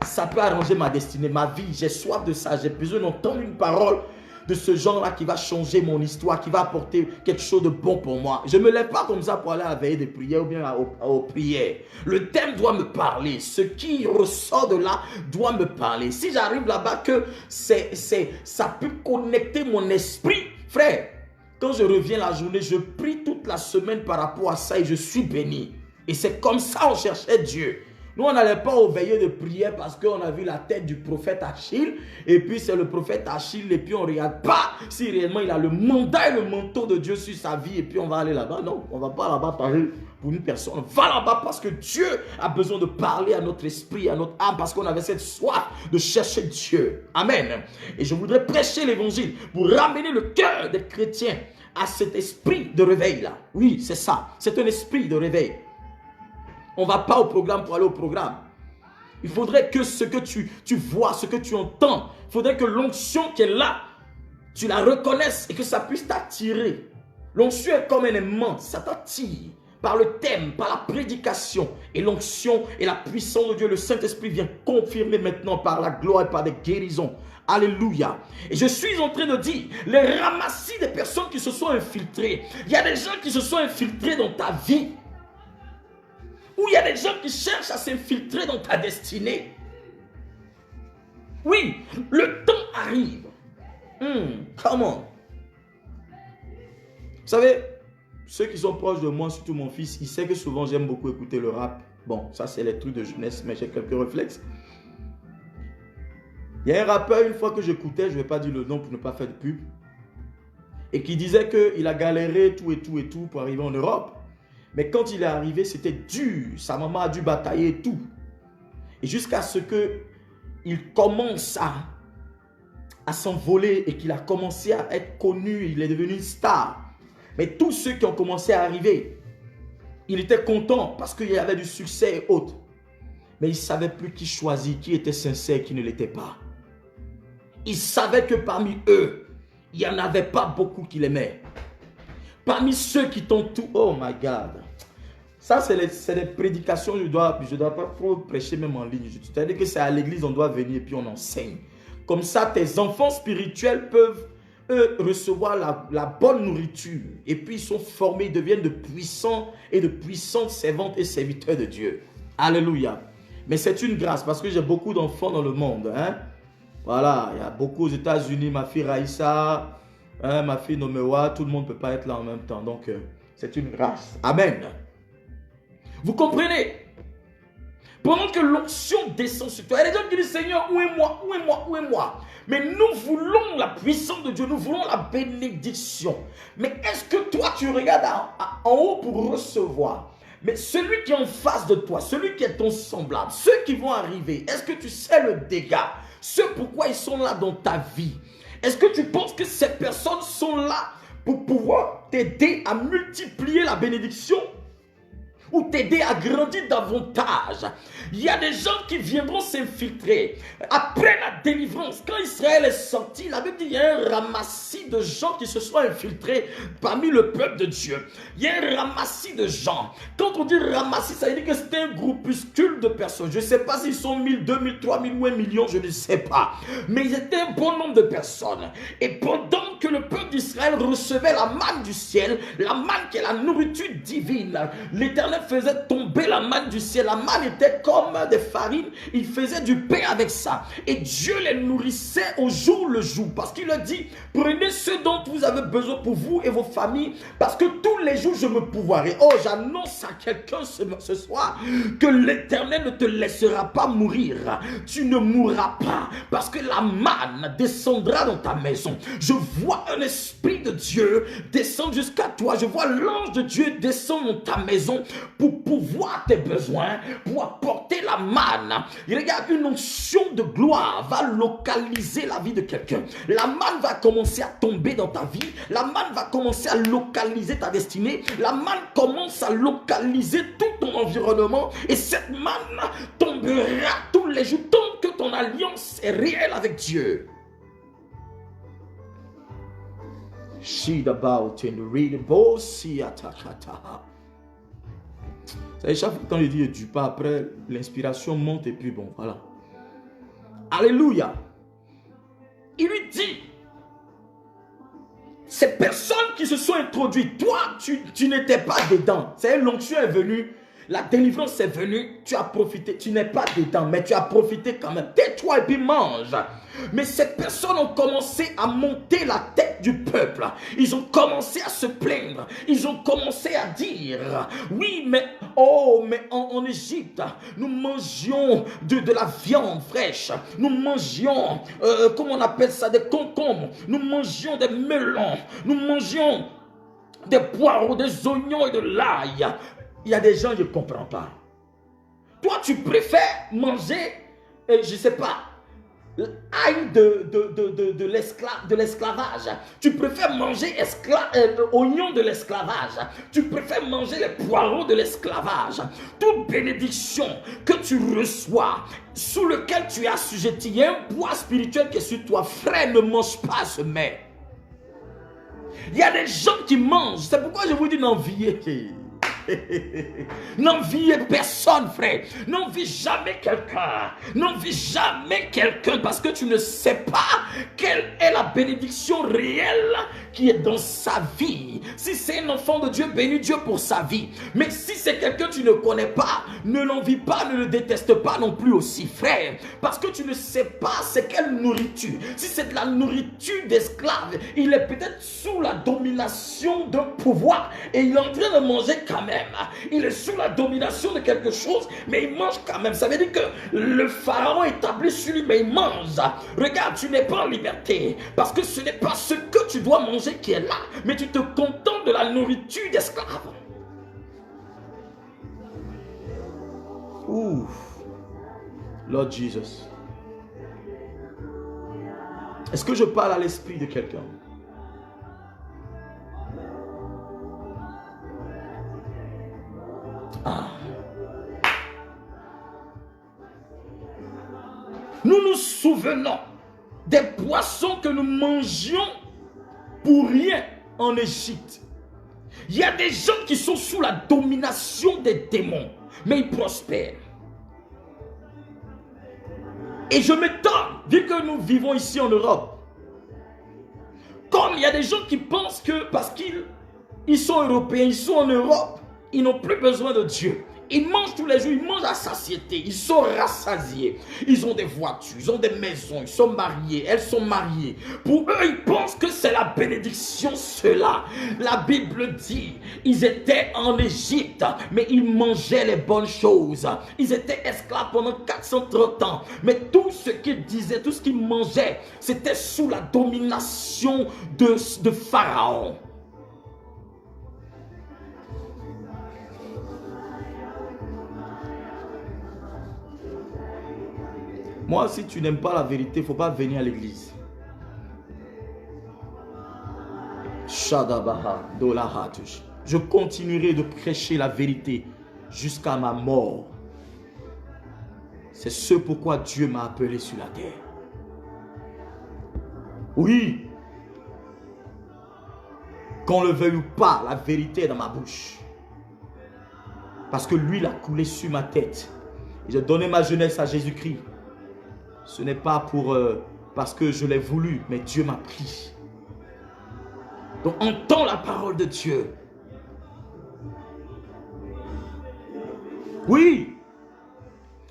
peut arranger ma destinée, ma vie, j'ai soif de ça, j'ai besoin d'entendre une parole de ce genre-là qui va changer mon histoire, qui va apporter quelque chose de bon pour moi. Je ne me lève pas comme ça pour aller à la veille des prières ou bien aux prières. Le thème doit me parler. Ce qui ressort de là doit me parler. Si j'arrive là-bas que ça peut connecter mon esprit, frère, quand je reviens la journée, je prie toute la semaine par rapport à ça et je suis béni. Et c'est comme ça qu'on cherchait Dieu. Nous, on n'allait pas aux veillées de prière parce qu'on a vu la tête du prophète Achille. Et puis, c'est le prophète Achille. Et puis, on ne regarde pas si réellement il a le mandat et le manteau de Dieu sur sa vie. Et puis, on va aller là-bas. Non, on ne va pas là-bas parler pour une personne. On va là-bas parce que Dieu a besoin de parler à notre esprit, à notre âme. Parce qu'on avait cette soif de chercher Dieu. Amen. Et je voudrais prêcher l'évangile pour ramener le cœur des chrétiens à cet esprit de réveil-là. Oui, c'est ça. C'est un esprit de réveil. On ne va pas au programme pour aller au programme. Il faudrait que ce que tu vois, ce que tu entends, il faudrait que l'onction qui est là, tu la reconnaisses et que ça puisse t'attirer. L'onction est comme un aimant, ça t'attire. Par le thème, par la prédication. Et l'onction et la puissance de Dieu, le Saint-Esprit vient confirmer maintenant par la gloire et par des guérisons. Alléluia. Et je suis en train de dire, les ramassis des personnes qui se sont infiltrées. Il y a des gens qui se sont infiltrés dans ta vie. Ou il y a des gens qui cherchent à s'infiltrer dans ta destinée. Oui, le temps arrive. Come on. Vous savez, ceux qui sont proches de moi, surtout mon fils, il sait que souvent j'aime beaucoup écouter le rap. Bon, ça c'est les trucs de jeunesse, mais j'ai quelques réflexes. Il y a un rappeur, une fois que j'écoutais, je ne vais pas dire le nom pour ne pas faire de pub, et qui disait qu'il a galéré tout et tout et tout pour arriver en Europe. Mais quand il est arrivé, c'était dur. Sa maman a dû batailler et tout. Et jusqu'à ce qu'il commence à s'envoler et qu'il a commencé à être connu, il est devenu une star. Mais tous ceux qui ont commencé à arriver, il était content parce qu'il y avait du succès et autres. Mais il ne savait plus qui choisir, qui était sincère et qui ne l'était pas. Il savait que parmi eux, il n'y en avait pas beaucoup qui l'aimaient. Parmi ceux qui t'ont tout... Oh my God. Ça, c'est les prédications. Je ne dois pas trop prêcher même en ligne. C'est-à-dire que c'est à l'église, on doit venir et puis on enseigne. Comme ça, tes enfants spirituels peuvent recevoir la bonne nourriture. Et puis, ils sont formés, ils deviennent de puissants et de puissantes servantes et serviteurs de Dieu. Alléluia. Mais c'est une grâce parce que j'ai beaucoup d'enfants dans le monde. Hein? Voilà, il y a beaucoup aux États-Unis. Ma fille Raïssa, ma fille Nomewa, tout le monde ne peut pas être là en même temps. Donc, c'est une grâce. Amen. Vous comprenez? Pendant que l'onction descend sur toi, il y a des gens qui disent, Seigneur, où est moi? Où est moi? Où est moi? Mais nous voulons la puissance de Dieu, nous voulons la bénédiction. Mais est-ce que toi, tu regardes en haut pour recevoir? Mais celui qui est en face de toi, celui qui est ton semblable, ceux qui vont arriver, est-ce que tu sais le dégât? Ce pourquoi ils sont là dans ta vie? Est-ce que tu penses que ces personnes sont là pour pouvoir t'aider à multiplier la bénédiction? Ou t'aider à grandir davantage? Il y a des gens qui viendront s'infiltrer. Après la délivrance, quand Israël est sorti, la Bible dit qu'il y a un ramassis de gens qui se sont infiltrés parmi le peuple de Dieu. Il y a un ramassis de gens. Quand on dit ramassis, ça veut dire que c'est un groupuscule de personnes. Je ne sais pas s'ils sont 1000, 2000, 3000 ou 1 million, je ne sais pas. Mais ils étaient un bon nombre de personnes. Et pendant que le peuple d'Israël recevait la manne du ciel, la manne qui est la nourriture divine, l'Éternel faisait tomber la manne du ciel. La manne était comme des farines. Il faisait du pain avec ça. Et Dieu les nourrissait au jour le jour. Parce qu'il a dit, prenez ce dont vous avez besoin pour vous et vos familles. Parce que tous les jours je me pourvoirai. Oh, j'annonce à quelqu'un ce soir que l'Éternel ne te laissera pas mourir. Tu ne mourras pas. Parce que la manne descendra dans ta maison. Je vois un esprit de Dieu descendre jusqu'à toi. Je vois l'ange de Dieu descendre dans ta maison pour pouvoir tes besoins, pour apporter la manne. Il y a une onction de gloire va localiser la vie de quelqu'un. La manne va commencer à tomber dans ta vie. La manne va commencer à localiser ta destinée. La manne commence à localiser tout ton environnement. Et cette manne tombera tous les jours tant que ton alliance est réelle avec Dieu. She's about in the real boss. Ça, chaque fois quand il dit du pas après, l'inspiration monte et puis bon, voilà. Alléluia. Il lui dit, ces personnes qui se sont introduites, toi, tu n'étais pas dedans. C'est l'onction est venue, la délivrance est venue, tu as profité, tu n'es pas dedans, mais tu as profité quand même. Tais-toi et puis mange. Mais ces personnes ont commencé à monter la tête du peuple. Ils ont commencé à se plaindre. Ils ont commencé à dire, oui, mais en Égypte, nous mangions de la viande fraîche. Nous mangions, comment on appelle ça, des concombres. Nous mangions des melons. Nous mangions des poireaux, des oignons et de l'ail. Il y a des gens, je ne comprends pas. Toi, tu préfères manger, je ne sais pas, ail de l'esclavage. Tu préfères manger oignon de l'esclavage. Tu préfères manger les poireaux de l'esclavage. Toute bénédiction que tu reçois, sous lequel tu es assujetti, il y a un poids spirituel qui est sur toi. Frère, ne mange pas ce mets. Il y a des gens qui mangent. C'est pourquoi je vous dis n'enviez. N'enviez personne, frère. N'envie jamais quelqu'un. N'envie jamais quelqu'un parce que tu ne sais pas quelle est la bénédiction réelle qui est dans sa vie. Si c'est un enfant de Dieu, bénis Dieu pour sa vie. Mais si c'est quelqu'un que tu ne connais pas, ne l'envie pas, ne le déteste pas non plus aussi, frère. Parce que tu ne sais pas c'est quelle nourriture. Si c'est de la nourriture d'esclave, il est peut-être sous la domination d'un pouvoir et il est en train de manger quand même. Il est sous la domination de quelque chose, mais il mange quand même. Ça veut dire que le pharaon est établi sur lui, mais il mange. Regarde, tu n'es pas en liberté, parce que ce n'est pas ce que tu dois manger qui est là, mais tu te contentes de la nourriture d'esclave. Ouf. Lord Jesus. Est-ce que je parle à l'esprit de quelqu'un? Ah. Nous nous souvenons des poissons que nous mangions pour rien en Égypte. Il y a des gens qui sont sous la domination des démons, mais ils prospèrent. Et je m'étonne, vu que nous vivons ici en Europe, comme il y a des gens qui pensent que parce qu'ils sont européens, ils sont en Europe, ils n'ont plus besoin de Dieu. Ils mangent tous les jours, ils mangent à satiété, ils sont rassasiés. Ils ont des voitures, ils ont des maisons, ils sont mariés, elles sont mariées. Pour eux, ils pensent que c'est la bénédiction, cela. La Bible dit, ils étaient en Égypte, mais ils mangeaient les bonnes choses. Ils étaient esclaves pendant 430 ans. Mais tout ce qu'ils disaient, tout ce qu'ils mangeaient, c'était sous la domination de Pharaon. Moi, si tu n'aimes pas la vérité, il ne faut pas venir à l'église. Je continuerai de prêcher la vérité jusqu'à ma mort. C'est ce pourquoi Dieu m'a appelé sur la terre. Oui. Qu'on le veuille ou pas, la vérité est dans ma bouche. Parce que l'huile a coulé sur ma tête. J'ai donné ma jeunesse à Jésus-Christ. Ce n'est pas parce que je l'ai voulu, mais Dieu m'a pris. Donc entends la parole de Dieu. Oui.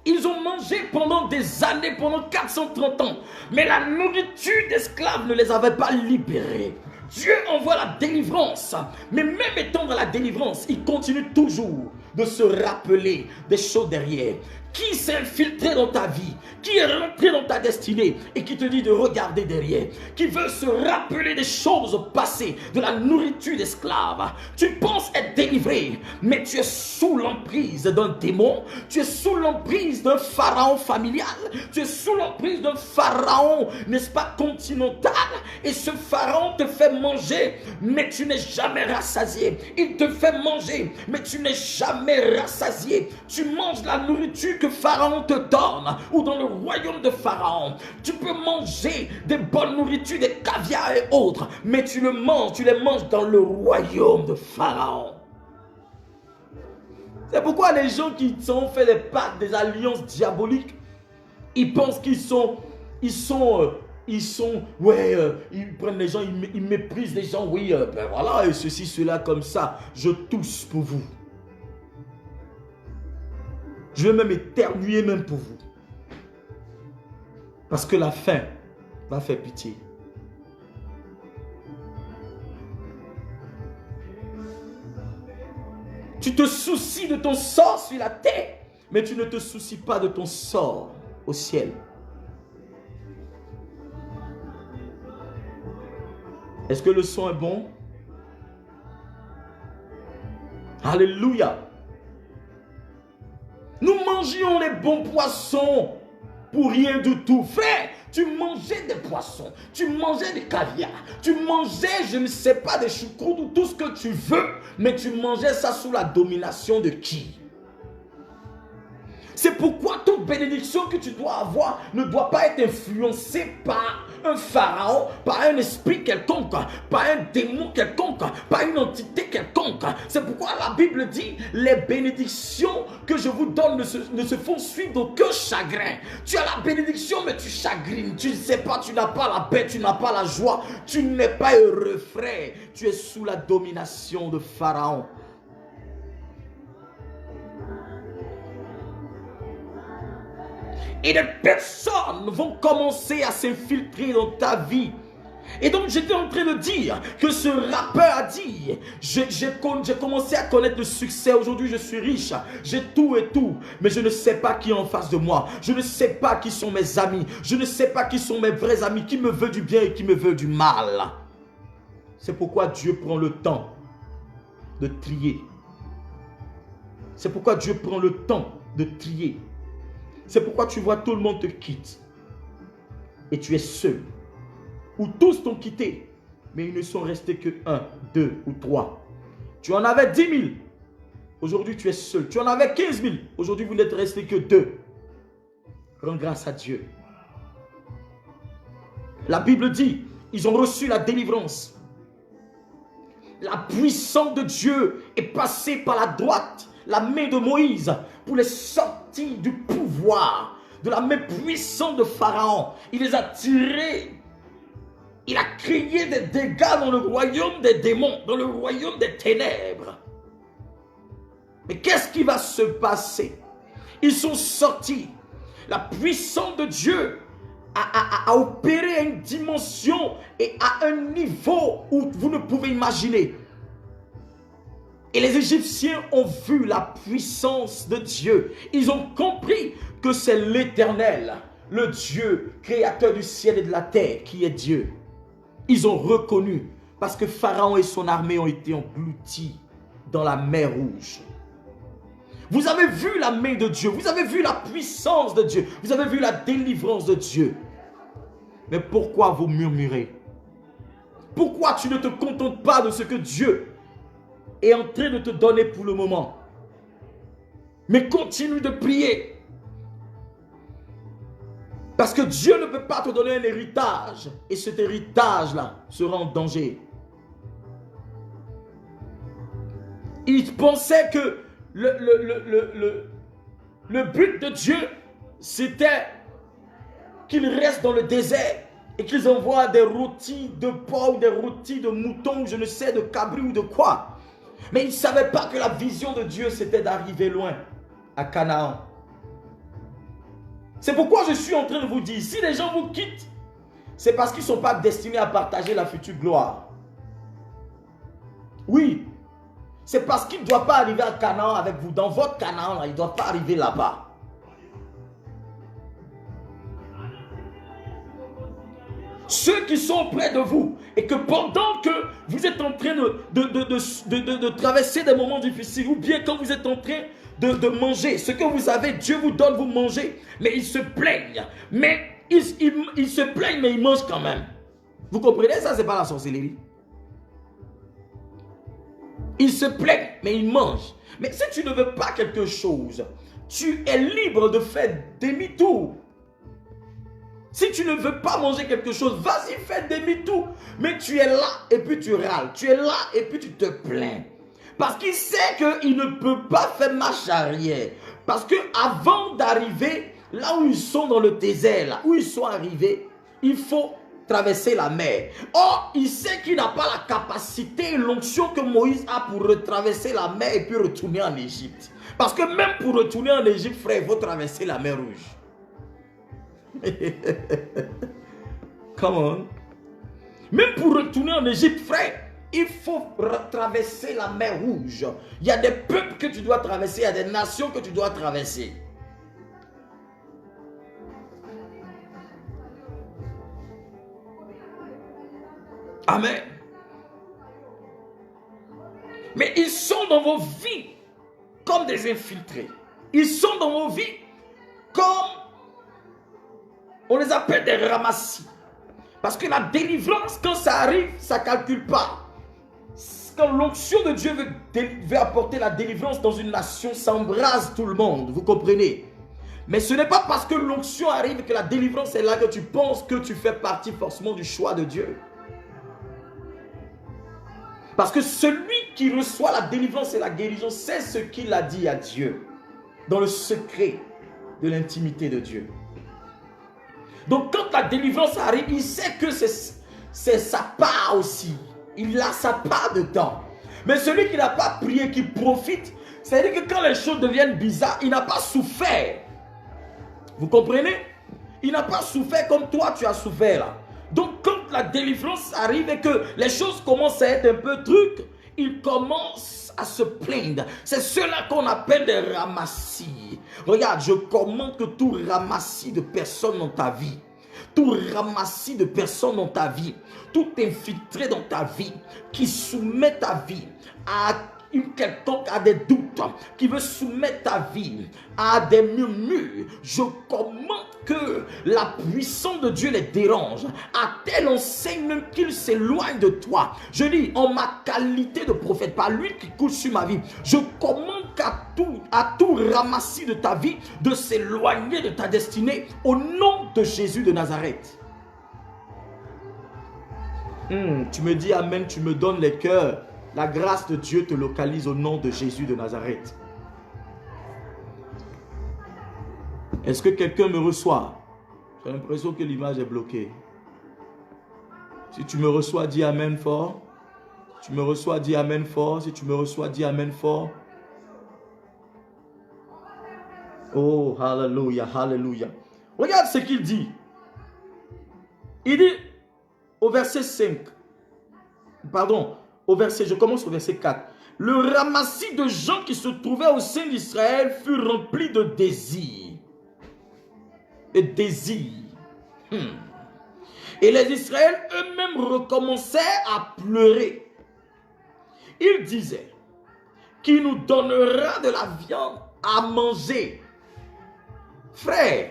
Ils ont mangé pendant des années, pendant 430 ans. Mais la nourriture d'esclaves ne les avait pas libérés. Dieu envoie la délivrance. Mais même étant dans la délivrance, il continue toujours de se rappeler des choses derrière. Qui s'est infiltré dans ta vie, qui est rentré dans ta destinée et qui te dit de regarder derrière, qui veut se rappeler des choses passées, de la nourriture d'esclaves. Tu penses être délivré, mais tu es sous l'emprise d'un démon, tu es sous l'emprise d'un pharaon familial, tu es sous l'emprise d'un pharaon, n'est-ce pas, continental, et ce pharaon te fait manger, mais tu n'es jamais rassasié. Il te fait manger, mais tu n'es jamais rassasié. Tu manges la nourriture que Pharaon te donne, ou dans le royaume de Pharaon. Tu peux manger des bonnes nourritures, des caviar et autres, mais tu les manges dans le royaume de Pharaon. C'est pourquoi les gens qui ont fait des pactes, des alliances diaboliques, ils pensent ils prennent les gens, ils méprisent les gens, oui, ben voilà, et ceci, cela, comme ça, je tousse pour vous. Je vais même éternuer même pour vous. Parce que la faim va faire pitié. Tu te soucies de ton sort sur la terre, mais tu ne te soucies pas de ton sort au ciel. Est-ce que le son est bon? Alléluia. Nous mangions les bons poissons pour rien du tout. Frère, tu mangeais des poissons, tu mangeais des caviar, tu mangeais, je ne sais pas, des choucroutes ou tout ce que tu veux, mais tu mangeais ça sous la domination de qui? C'est pourquoi toute bénédiction que tu dois avoir ne doit pas être influencée par un pharaon, par un esprit quelconque, par un démon quelconque, par une entité quelconque. C'est pourquoi la Bible dit, les bénédictions que je vous donne ne se font suivre d'aucun chagrin. Tu as la bénédiction mais tu chagrines, tu ne sais pas, tu n'as pas la paix, tu n'as pas la joie, tu n'es pas heureux, frère. Tu es sous la domination de Pharaon. Et des personnes vont commencer à s'infiltrer dans ta vie. Et donc j'étais en train de dire que ce rappeur a dit, j'ai commencé à connaître le succès, aujourd'hui je suis riche, j'ai tout et tout, mais je ne sais pas qui est en face de moi, je ne sais pas qui sont mes amis, je ne sais pas qui sont mes vrais amis, qui me veut du bien et qui me veut du mal. C'est pourquoi Dieu prend le temps de trier. C'est pourquoi Dieu prend le temps de trier. C'est pourquoi tu vois tout le monde te quitte. Et tu es seul. Ou tous t'ont quitté. Mais ils ne sont restés que 1, 2 ou 3. Tu en avais 10 000. Aujourd'hui tu es seul. Tu en avais 15 000. Aujourd'hui vous n'êtes restés que 2. Rends grâce à Dieu. La Bible dit, ils ont reçu la délivrance. La puissance de Dieu est passée par la droite, la main de Moïse, pour les sortir du pouvoir, de la main puissante de Pharaon. Il les a tirés. Il a créé des dégâts dans le royaume des démons, dans le royaume des ténèbres. Mais qu'est-ce qui va se passer? Ils sont sortis. La puissance de Dieu a opéré à une dimension et à un niveau où vous ne pouvez imaginer. Et les Égyptiens ont vu la puissance de Dieu. Ils ont compris que c'est l'Éternel, le Dieu, créateur du ciel et de la terre, qui est Dieu. Ils ont reconnu, parce que Pharaon et son armée ont été engloutis dans la mer Rouge. Vous avez vu la main de Dieu, vous avez vu la puissance de Dieu, vous avez vu la délivrance de Dieu. Mais pourquoi vous murmurez? Pourquoi tu ne te contentes pas de ce que Dieu est en train de te donner pour le moment? Mais continue de prier. Parce que Dieu ne peut pas te donner un héritage. Et cet héritage-là sera en danger. Il pensait que le but de Dieu, c'était qu'ils restent dans le désert et qu'ils envoient des rôtis de porc, des rôtis de mouton, je ne sais, de cabri ou de quoi. Mais ils ne savaient pas que la vision de Dieu, c'était d'arriver loin, à Canaan. C'est pourquoi je suis en train de vous dire, si les gens vous quittent, c'est parce qu'ils ne sont pas destinés à partager la future gloire. Oui, c'est parce qu'ils ne doivent pas arriver à Canaan avec vous. Dans votre Canaan, là, ils ne doivent pas arriver là-bas. Ceux qui sont près de vous et que pendant que vous êtes en train de traverser des moments difficiles, ou bien quand vous êtes en train de manger ce que vous avez, Dieu vous donne, vous mangez, mais ils se plaignent. Mais ils se plaignent, mais ils mangent quand même. Vous comprenez ça? C'est pas la sorcellerie. Ils se plaignent, mais ils mangent. Mais si tu ne veux pas quelque chose, tu es libre de faire demi-tour. Si tu ne veux pas manger quelque chose, vas-y, fais demi-tour. Mais tu es là et puis tu râles. Tu es là et puis tu te plains. Parce qu'il sait qu'il ne peut pas faire marche arrière. Parce qu'avant d'arriver là où ils sont dans le désert, là où ils sont arrivés, il faut traverser la mer. Or, il sait qu'il n'a pas la capacité et l'onction que Moïse a pour retraverser la mer et puis retourner en Égypte. Parce que même pour retourner en Égypte, frère, il faut traverser la mer Rouge. Come on. Même pour retourner en Égypte, frère, il faut traverser la mer Rouge. Il y a des peuples que tu dois traverser, il y a des nations que tu dois traverser. Amen. Mais ils sont dans vos vies comme des infiltrés. Ils sont dans vos vies comme On les appelle des ramassis. Parce que la délivrance, quand ça arrive, ça ne calcule pas. Quand l'onction de Dieu veut apporter la délivrance dans une nation, ça embrase tout le monde, vous comprenez? Mais ce n'est pas parce que l'onction arrive que la délivrance est là que tu penses que tu fais partie forcément du choix de Dieu. Parce que celui qui reçoit la délivrance et la guérison, c'est ce qu'il a dit à Dieu, dans le secret de l'intimité de Dieu. Donc quand la délivrance arrive, il sait que c'est sa part aussi. Il a sa part dedans. Mais celui qui n'a pas prié, qui profite, c'est-à-dire que quand les choses deviennent bizarres, il n'a pas souffert. Vous comprenez? Il n'a pas souffert comme toi tu as souffert là. Donc quand la délivrance arrive et que les choses commencent à être un peu truc, il commence à se plaindre. C'est cela qu'on appelle des ramassis. Regarde, je commande que tout ramassis de personnes dans ta vie, tout ramassis de personnes dans ta vie, tout infiltré dans ta vie, qui soumet ta vie à quelconque a des doutes, qui veut soumettre ta vie à des murmures, je commande que la puissance de Dieu les dérange, à telle enseigne même qu'il s'éloigne de toi. Je dis, en ma qualité de prophète, par l'huile qui coule sur ma vie, je commande à tout ramassis de ta vie, de s'éloigner de ta destinée, au nom de Jésus de Nazareth. Tu me dis amen, tu me donnes les cœurs. La grâce de Dieu te localise au nom de Jésus de Nazareth. Est-ce que quelqu'un me reçoit? J'ai l'impression que l'image est bloquée. Si tu me reçois, dis amen fort. Si tu me reçois, dis amen fort. Si tu me reçois, dis amen fort. Oh, hallelujah, hallelujah. Regarde ce qu'il dit. Il dit au verset 5. Pardon. Je commence au verset 4. Le ramassis de gens qui se trouvaient au sein d'Israël fut rempli de désirs. Et les Israéliens eux-mêmes recommençaient à pleurer. Ils disaient, qui nous donnera de la viande à manger? Frère,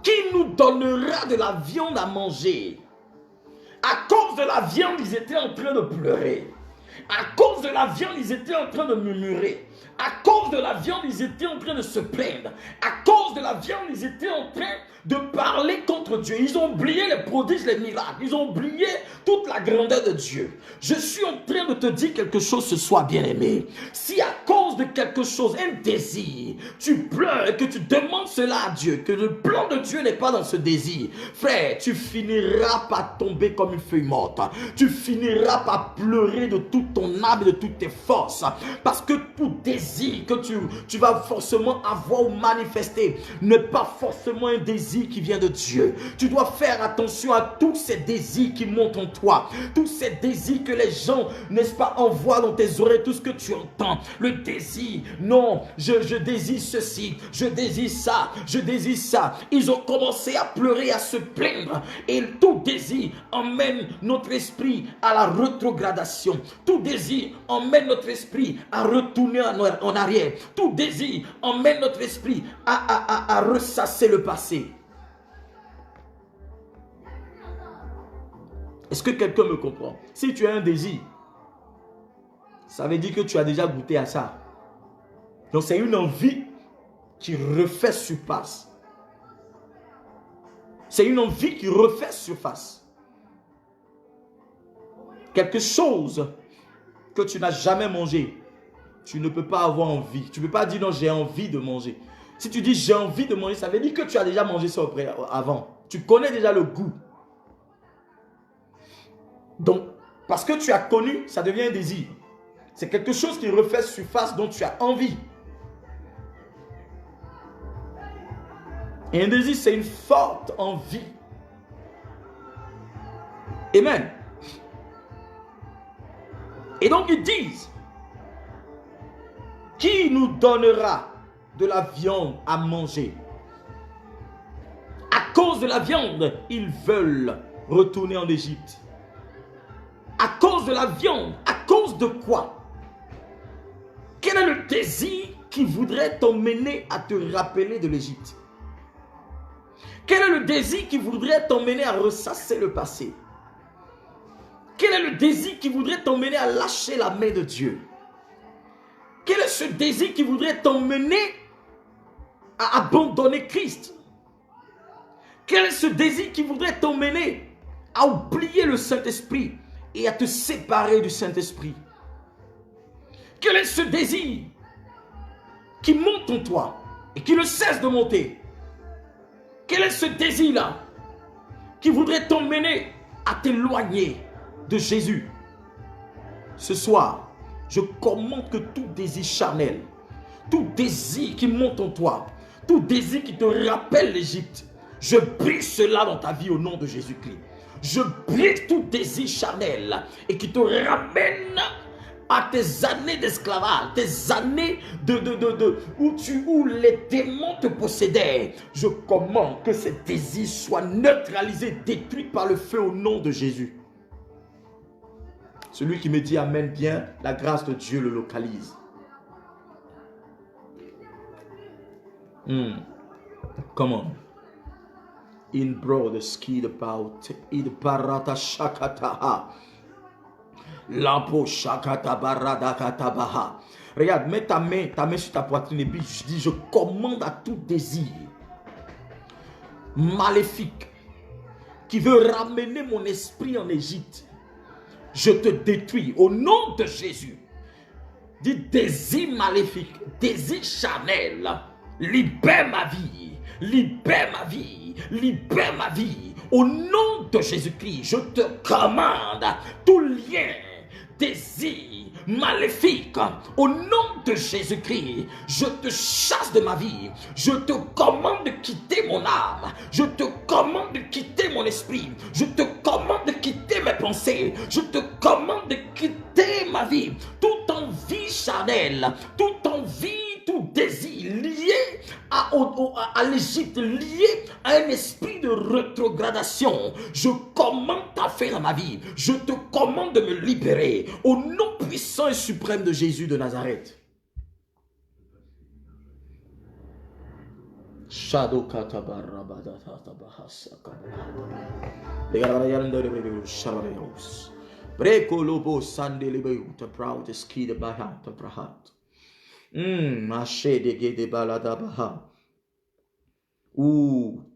qui nous donnera de la viande à manger? À cause de la viande, ils étaient en train de pleurer. À cause de la viande, ils étaient en train de murmurer. À cause de la viande, ils étaient en train de se plaindre. À cause de la viande, ils étaient en train de parler contre Dieu. Ils ont oublié les prodiges, les miracles. Ils ont oublié toute la grandeur de Dieu. Je suis en train de te dire quelque chose ce soir, bien-aimé. Si à cause de quelque chose, un désir, tu pleures et que tu demandes cela à Dieu, que le plan de Dieu n'est pas dans ce désir, frère, tu finiras par tomber comme une feuille morte. Tu finiras par pleurer de toute ton âme et de toutes tes forces. Parce que tout désir que tu vas forcément avoir ou manifester n'est pas forcément un désir qui vient de Dieu. Tu dois faire attention à tous ces désirs qui montent en toi. Tous ces désirs que les gens, n'est-ce pas, envoient dans tes oreilles, tout ce que tu entends. Le désir, non, je désire ceci, je désire ça, je désire ça. Ils ont commencé à pleurer, à se plaindre. Et tout désir emmène notre esprit à la rétrogradation. Tout désir emmène notre esprit à retourner en arrière. Tout désir emmène notre esprit à ressasser le passé. Est-ce que quelqu'un me comprend? Si tu as un désir, ça veut dire que tu as déjà goûté à ça. Donc c'est une envie qui refait surface. C'est une envie qui refait surface. Quelque chose que tu n'as jamais mangé, tu ne peux pas avoir envie. Tu ne peux pas dire non, j'ai envie de manger. Si tu dis j'ai envie de manger, ça veut dire que tu as déjà mangé ça avant. Tu connais déjà le goût. Donc, parce que tu as connu, ça devient un désir. C'est quelque chose qui refait surface dont tu as envie. Et un désir, c'est une forte envie. Amen. Et donc ils disent, qui nous donnera de la viande à manger? À cause de la viande, ils veulent retourner en Égypte. À cause de la viande, à cause de quoi? Quel est le désir qui voudrait t'emmener à te rappeler de l'Égypte? Quel est le désir qui voudrait t'emmener à ressasser le passé? Quel est le désir qui voudrait t'emmener à lâcher la main de Dieu? Quel est ce désir qui voudrait t'emmener à abandonner Christ? Quel est ce désir qui voudrait t'emmener à oublier le Saint-Esprit et à te séparer du Saint-Esprit? Quel est ce désir qui monte en toi et qui ne cesse de monter? Quel est ce désir-là qui voudrait t'emmener à t'éloigner de Jésus? Ce soir, je commande que tout désir charnel, tout désir qui monte en toi, tout désir qui te rappelle l'Égypte, je brise cela dans ta vie au nom de Jésus-Christ. Je brise tout désir charnel et qui te ramène à tes années d'esclavage, tes années où les démons te possédaient. Je commande que ces désirs soient neutralisés, détruits par le feu au nom de Jésus. Celui qui me dit amen bien, la grâce de Dieu le localise. Come on. In broad ski about in parata shakataha. Lampo shakata barada katabaha. Regarde, mets ta main sur ta poitrine et puis je dis, je commande à tout désir maléfique qui veut ramener mon esprit en Égypte. Je te détruis au nom de Jésus. Dis désir maléfique, désir charnel, libère ma vie, libère ma vie, libère ma vie. Au nom de Jésus-Christ, je te commande tout lien, désir maléfique. Au nom de Jésus-Christ, je te chasse de ma vie. Je te commande de quitter mon âme. Je te commande de quitter mon esprit. Je te commande de quitter mes pensées. Je te commande de quitter ma vie. Toute envie charnelle, toute envie, tout désir lié à l'Égypte, lié à un esprit de rétrogradation, je commande ta fin dans ma vie. Je te commande de me libérer au nom puissant et suprême de Jésus de Nazareth.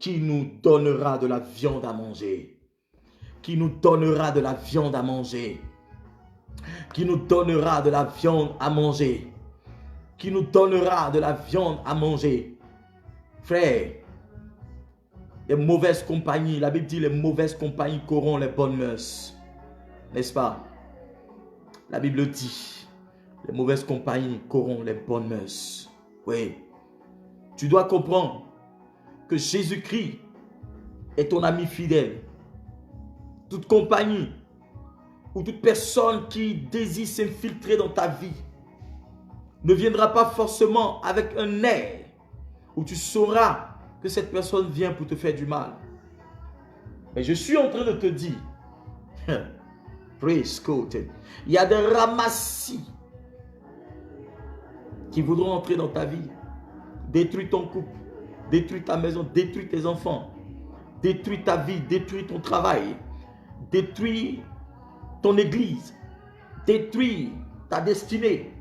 Qui nous donnera de la viande à manger? Qui nous donnera de la viande à manger? Qui nous donnera de la viande à manger? Qui nous donnera de la viande à manger? Frère, les mauvaises compagnies, la Bible dit les mauvaises compagnies corrompent les bonnes mœurs. N'est-ce pas? La Bible dit les mauvaises compagnies corrompent les bonnes mœurs. Oui. Tu dois comprendre que Jésus-Christ est ton ami fidèle. Toute compagnie ou toute personne qui désire s'infiltrer dans ta vie ne viendra pas forcément avec un air où tu sauras que cette personne vient pour te faire du mal. Mais je suis en train de te dire, praise God, il y a des ramassis qui voudront entrer dans ta vie, détruire ton couple, détruire ta maison, détruire tes enfants, détruire ta vie, détruire ton travail, détruire ton église, détruire ta destinée.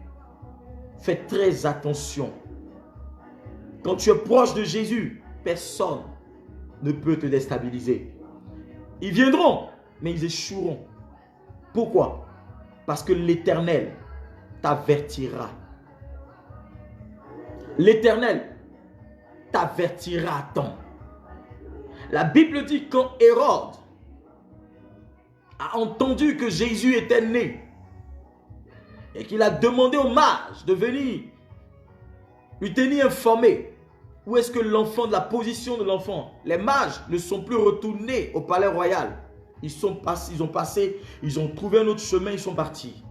Fais très attention. Quand tu es proche de Jésus, personne ne peut te déstabiliser. Ils viendront, mais ils échoueront. Pourquoi? Parce que l'Éternel t'avertira. L'Éternel t'avertira à temps. La Bible dit quand Hérode a entendu que Jésus était né et qu'il a demandé aux mages de venir lui tenir informé où est-ce que l'enfant, de la position de l'enfant. Les mages ne sont plus retournés au palais royal. Ils ont trouvé un autre chemin, ils sont partis.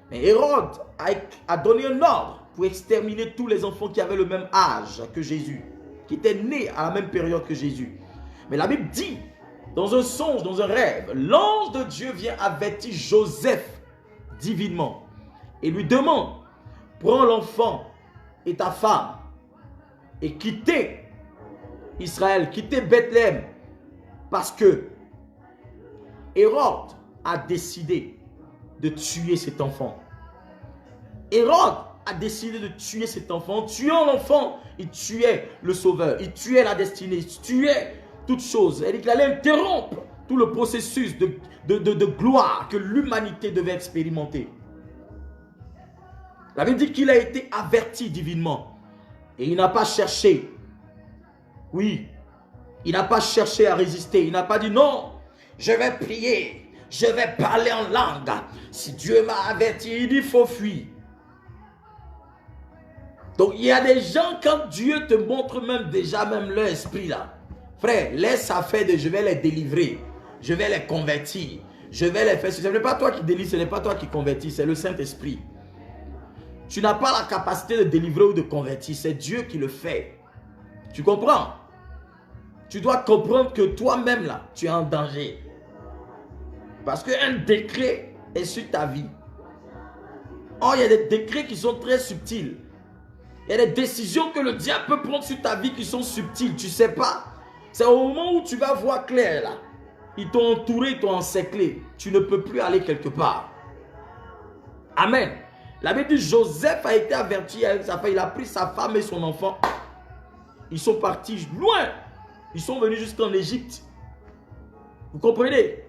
Mais Hérode a donné un ordre pour exterminer tous les enfants qui avaient le même âge que Jésus, qui étaient nés à la même période que Jésus. Mais la Bible dit, dans un songe, dans un rêve, l'ange de Dieu vient avertir Joseph divinement et lui demande, prends l'enfant et ta femme et quittez Israël, quitter Bethléem. Parce que Hérode a décidé de tuer cet enfant. Hérode a décidé de tuer cet enfant. Tuant l'enfant, il tuait le sauveur. Il tuait la destinée. Il tuait toutes choses. Il allait interrompre tout le processus de gloire que l'humanité devait expérimenter. La Bible dit qu'il a été averti divinement. Et il n'a pas cherché. Oui. Il n'a pas cherché à résister. Il n'a pas dit non, je vais prier. Je vais parler en langue. Si Dieu m'a averti, il dit il faut fuir. Donc il y a des gens, quand Dieu te montre même déjà même leur esprit là. Frère, laisse ça faire de je vais les délivrer. Je vais les convertir. Je vais les faire. Ce n'est pas toi qui délivre, ce n'est pas toi qui convertis, c'est le Saint-Esprit. Tu n'as pas la capacité de délivrer ou de convertir, c'est Dieu qui le fait. Tu comprends? Tu dois comprendre que toi-même là, tu es en danger. Parce qu'un décret est sur ta vie. Or, il y a des décrets qui sont très subtils. Il y a des décisions que le diable peut prendre sur ta vie qui sont subtiles. Tu ne sais pas. C'est au moment où tu vas voir clair là. Ils t'ont entouré, ils t'ont encerclé. Tu ne peux plus aller quelque part. Amen. La Bible dit Joseph a été averti avec sa femme. Il a pris sa femme et son enfant. Ils sont partis loin. Ils sont venus jusqu'en Égypte. Vous comprenez?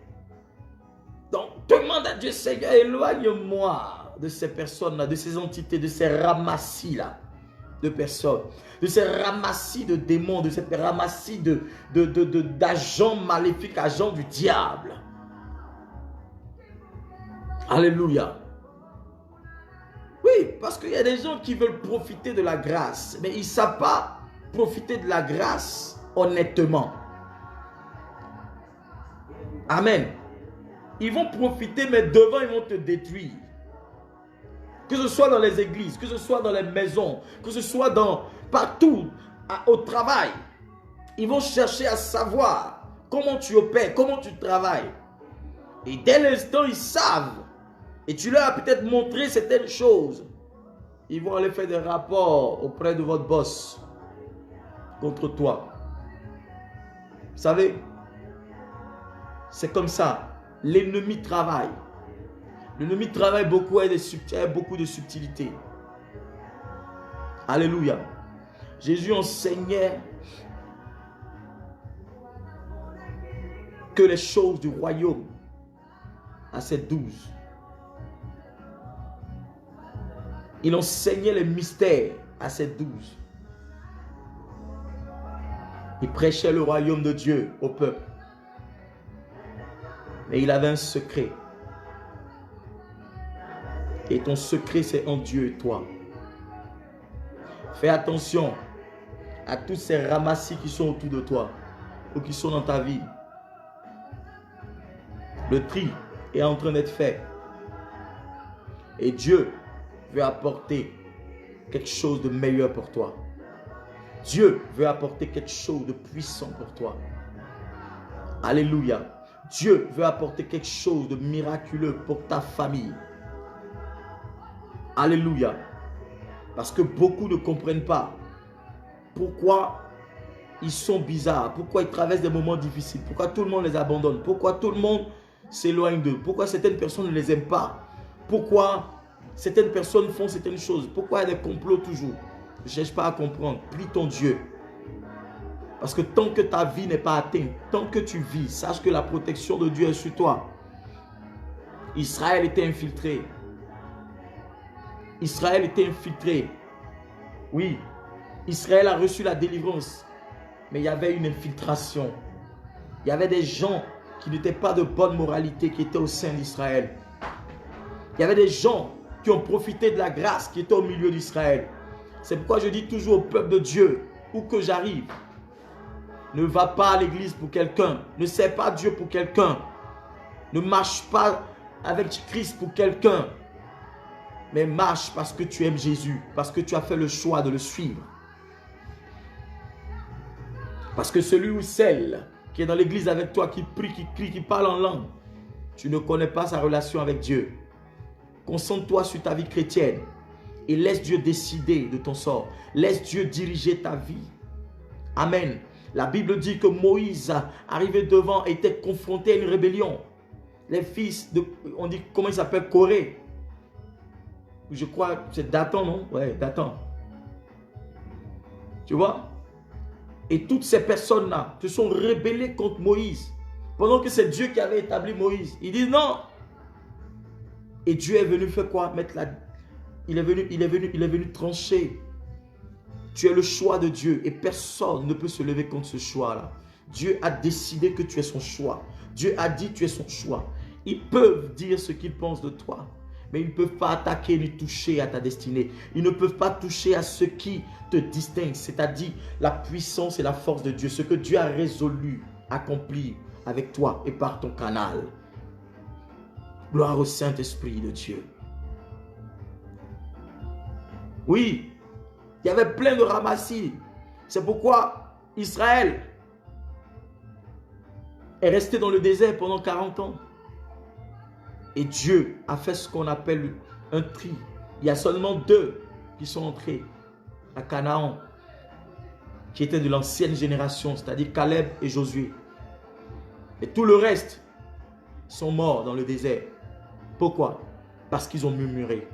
Donc, demande à Dieu, Seigneur, éloigne-moi de ces personnes-là, de ces entités, de ces ramassis-là de personnes, de ces ramassis de démons, de ces ramassis d'agents maléfiques, agents du diable. Alléluia. Oui, parce qu'il y a des gens qui veulent profiter de la grâce, mais ils ne savent pas profiter de la grâce honnêtement. Amen. Ils vont profiter, mais devant, ils vont te détruire. Que ce soit dans les églises, que ce soit dans les maisons, que ce soit partout, au travail. Ils vont chercher à savoir comment tu opères, comment tu travailles. Et dès l'instant, ils savent. Et tu leur as peut-être montré certaines choses. Ils vont aller faire des rapports auprès de votre boss contre toi. Vous savez, c'est comme ça. L'ennemi travaille. L'ennemi travaille beaucoup avec beaucoup de subtilité. Alléluia. Jésus enseignait que les choses du royaume à ses 12. Il enseignait les mystères à ses 12. Il prêchait le royaume de Dieu au peuple. Mais il avait un secret. Et ton secret, c'est en Dieu et toi. Fais attention à tous ces ramassis qui sont autour de toi ou qui sont dans ta vie. Le tri est en train d'être fait. Et Dieu veut apporter quelque chose de meilleur pour toi. Dieu veut apporter quelque chose de puissant pour toi. Alléluia. Dieu veut apporter quelque chose de miraculeux pour ta famille. Alléluia. Parce que beaucoup ne comprennent pas pourquoi ils sont bizarres, pourquoi ils traversent des moments difficiles, pourquoi tout le monde les abandonne, pourquoi tout le monde s'éloigne d'eux, pourquoi certaines personnes ne les aiment pas, pourquoi certaines personnes font certaines choses, pourquoi il y a des complots toujours. Ne cherche pas à comprendre, prie ton Dieu. Parce que tant que ta vie n'est pas atteinte, tant que tu vis, sache que la protection de Dieu est sur toi. Israël était infiltré. Israël était infiltré. Oui, Israël a reçu la délivrance. Mais il y avait une infiltration. Il y avait des gens qui n'étaient pas de bonne moralité qui étaient au sein d'Israël. Il y avait des gens qui ont profité de la grâce qui était au milieu d'Israël. C'est pourquoi je dis toujours au peuple de Dieu, où que j'arrive, ne va pas à l'église pour quelqu'un. Ne sers pas Dieu pour quelqu'un. Ne marche pas avec Christ pour quelqu'un. Mais marche parce que tu aimes Jésus. Parce que tu as fait le choix de le suivre. Parce que celui ou celle qui est dans l'église avec toi, qui prie, qui crie, qui parle en langue, tu ne connais pas sa relation avec Dieu. Concentre-toi sur ta vie chrétienne. Et laisse Dieu décider de ton sort. Laisse Dieu diriger ta vie. Amen. La Bible dit que Moïse, arrivé devant, était confronté à une rébellion. Les fils de, on dit, comment il s'appelle, Corée. Je crois, c'est Dathan, non? Ouais, Dathan. Tu vois? Et toutes ces personnes-là se sont rebellées contre Moïse. Pendant que c'est Dieu qui avait établi Moïse. Il dit non. Et Dieu est venu faire quoi? Il est venu trancher. Tu es le choix de Dieu et personne ne peut se lever contre ce choix-là. Dieu a décidé que tu es son choix. Dieu a dit que tu es son choix. Ils peuvent dire ce qu'ils pensent de toi, mais ils ne peuvent pas attaquer ni toucher à ta destinée. Ils ne peuvent pas toucher à ce qui te distingue, c'est-à-dire la puissance et la force de Dieu, ce que Dieu a résolu accomplir avec toi et par ton canal. Gloire au Saint-Esprit de Dieu. Oui, il y avait plein de ramassis. C'est pourquoi Israël est resté dans le désert pendant 40 ans. Et Dieu a fait ce qu'on appelle un tri. Il y a seulement 2 qui sont entrés à Canaan, qui étaient de l'ancienne génération, c'est-à-dire Caleb et Josué. Et tout le reste sont morts dans le désert. Pourquoi? Parce qu'ils ont murmuré.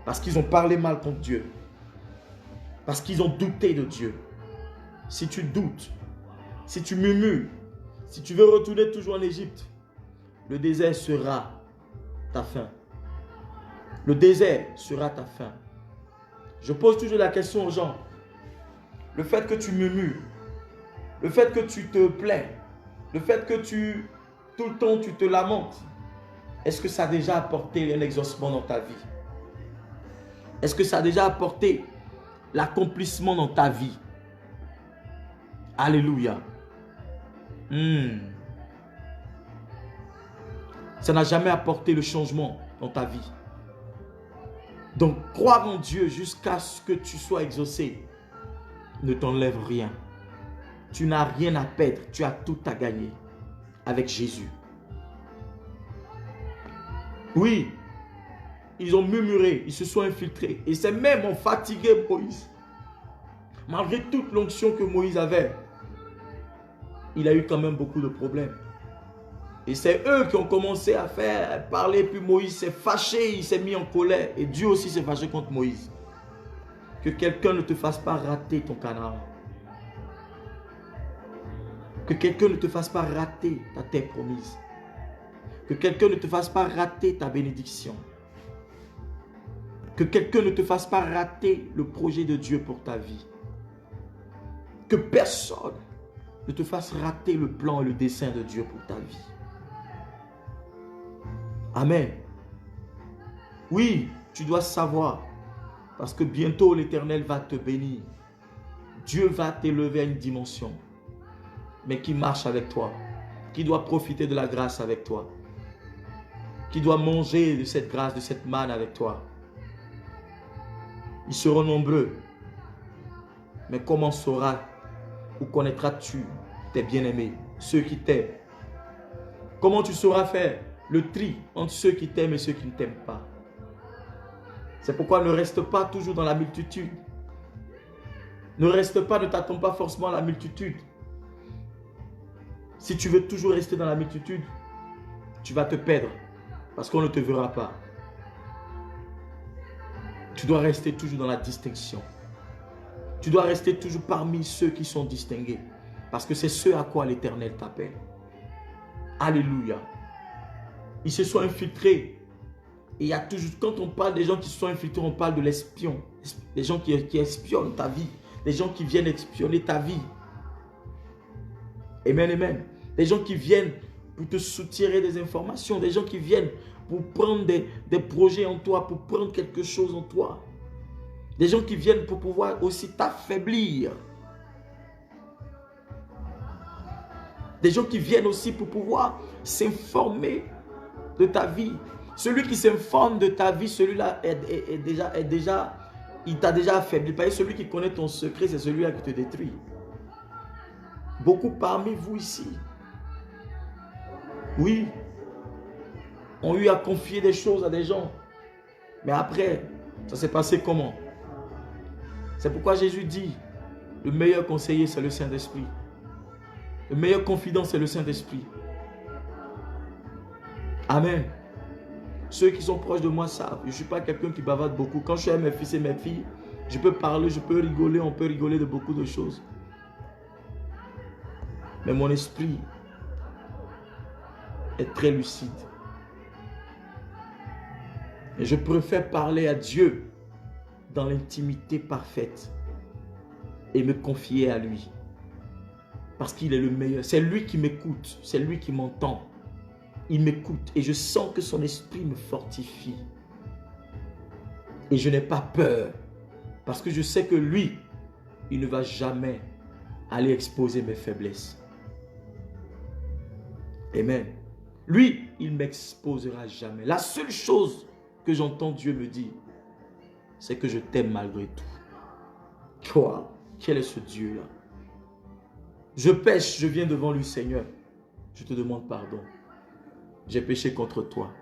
Parce qu'ils ont parlé mal contre Dieu. Parce qu'ils ont douté de Dieu. Si tu doutes, si tu murmures, si tu veux retourner toujours en Égypte, le désert sera ta fin. Le désert sera ta fin. Je pose toujours la question aux gens. Le fait que tu murmures, le fait que tu te plains, le fait que tout le temps tu te lamentes, est-ce que ça a déjà apporté un exaucement dans ta vie? Est-ce que ça a déjà apporté l'accomplissement dans ta vie? Alléluia. Ça n'a jamais apporté le changement dans ta vie. Donc, croire en Dieu jusqu'à ce que tu sois exaucé ne t'enlève rien. Tu n'as rien à perdre, tu as tout à gagner avec Jésus. Oui, ils ont murmuré, ils se sont infiltrés. Et c'est même ont fatigué Moïse. Malgré toute l'onction que Moïse avait, il a eu quand même beaucoup de problèmes. Et c'est eux qui ont commencé à faire parler, puis Moïse s'est fâché, il s'est mis en colère. Et Dieu aussi s'est fâché contre Moïse. Que quelqu'un ne te fasse pas rater ton Canaan. Que quelqu'un ne te fasse pas rater ta terre promise. Que quelqu'un ne te fasse pas rater ta bénédiction. Que quelqu'un ne te fasse pas rater le projet de Dieu pour ta vie. Que personne ne te fasse rater le plan et le dessein de Dieu pour ta vie. Amen. Oui, tu dois savoir, parce que bientôt l'Éternel va te bénir. Dieu va t'élever à une dimension, mais qui marche avec toi, qui doit profiter de la grâce avec toi, qui doit manger de cette grâce, de cette manne avec toi. Ils seront nombreux, mais comment sauras ou connaîtras-tu tes bien-aimés, ceux qui t'aiment? Comment tu sauras faire le tri entre ceux qui t'aiment et ceux qui ne t'aiment pas? C'est pourquoi ne reste pas toujours dans la multitude. Ne reste pas, ne t'attends pas forcément à la multitude. Si tu veux toujours rester dans la multitude, tu vas te perdre parce qu'on ne te verra pas. Tu dois rester toujours dans la distinction. Tu dois rester toujours parmi ceux qui sont distingués parce que c'est ce à quoi l'Éternel t'appelle. Alléluia. Ils se sont infiltrés. Et il y a toujours, quand on parle des gens qui se sont infiltrés, on parle de l'espion. Des gens qui espionnent ta vie. Des gens qui viennent espionner ta vie. Amen, amen. Des gens qui viennent pour te soutirer des informations. Des gens qui viennent pour prendre des projets en toi, pour prendre quelque chose en toi. Des gens qui viennent pour pouvoir aussi t'affaiblir. Des gens qui viennent aussi pour pouvoir s'informer de ta vie. Celui qui s'informe de ta vie, celui-là il t'a déjà affaibli. Parce que celui qui connaît ton secret, c'est celui-là qui te détruit. Beaucoup parmi vous ici, oui, ont eu à confier des choses à des gens. Mais après, ça s'est passé comment? C'est pourquoi Jésus dit, le meilleur conseiller, c'est le Saint-Esprit. Le meilleur confident, c'est le Saint-Esprit. Amen. Ceux qui sont proches de moi savent. Je ne suis pas quelqu'un qui bavarde beaucoup. Quand je suis avec mes fils et mes filles, je peux parler, je peux rigoler, on peut rigoler de beaucoup de choses. Mais mon esprit est très lucide. Et je préfère parler à Dieu dans l'intimité parfaite et me confier à lui. Parce qu'il est le meilleur. C'est lui qui m'écoute, c'est lui qui m'entend. Il m'écoute et je sens que son esprit me fortifie. Et je n'ai pas peur. Parce que je sais que lui, il ne va jamais aller exposer mes faiblesses. Amen. Lui, il ne m'exposera jamais. La seule chose que j'entends Dieu me dire, c'est que je t'aime malgré tout. Quoi? Quel est ce Dieu-là? Je pêche, je viens devant lui, Seigneur. Je te demande pardon. J'ai péché contre toi.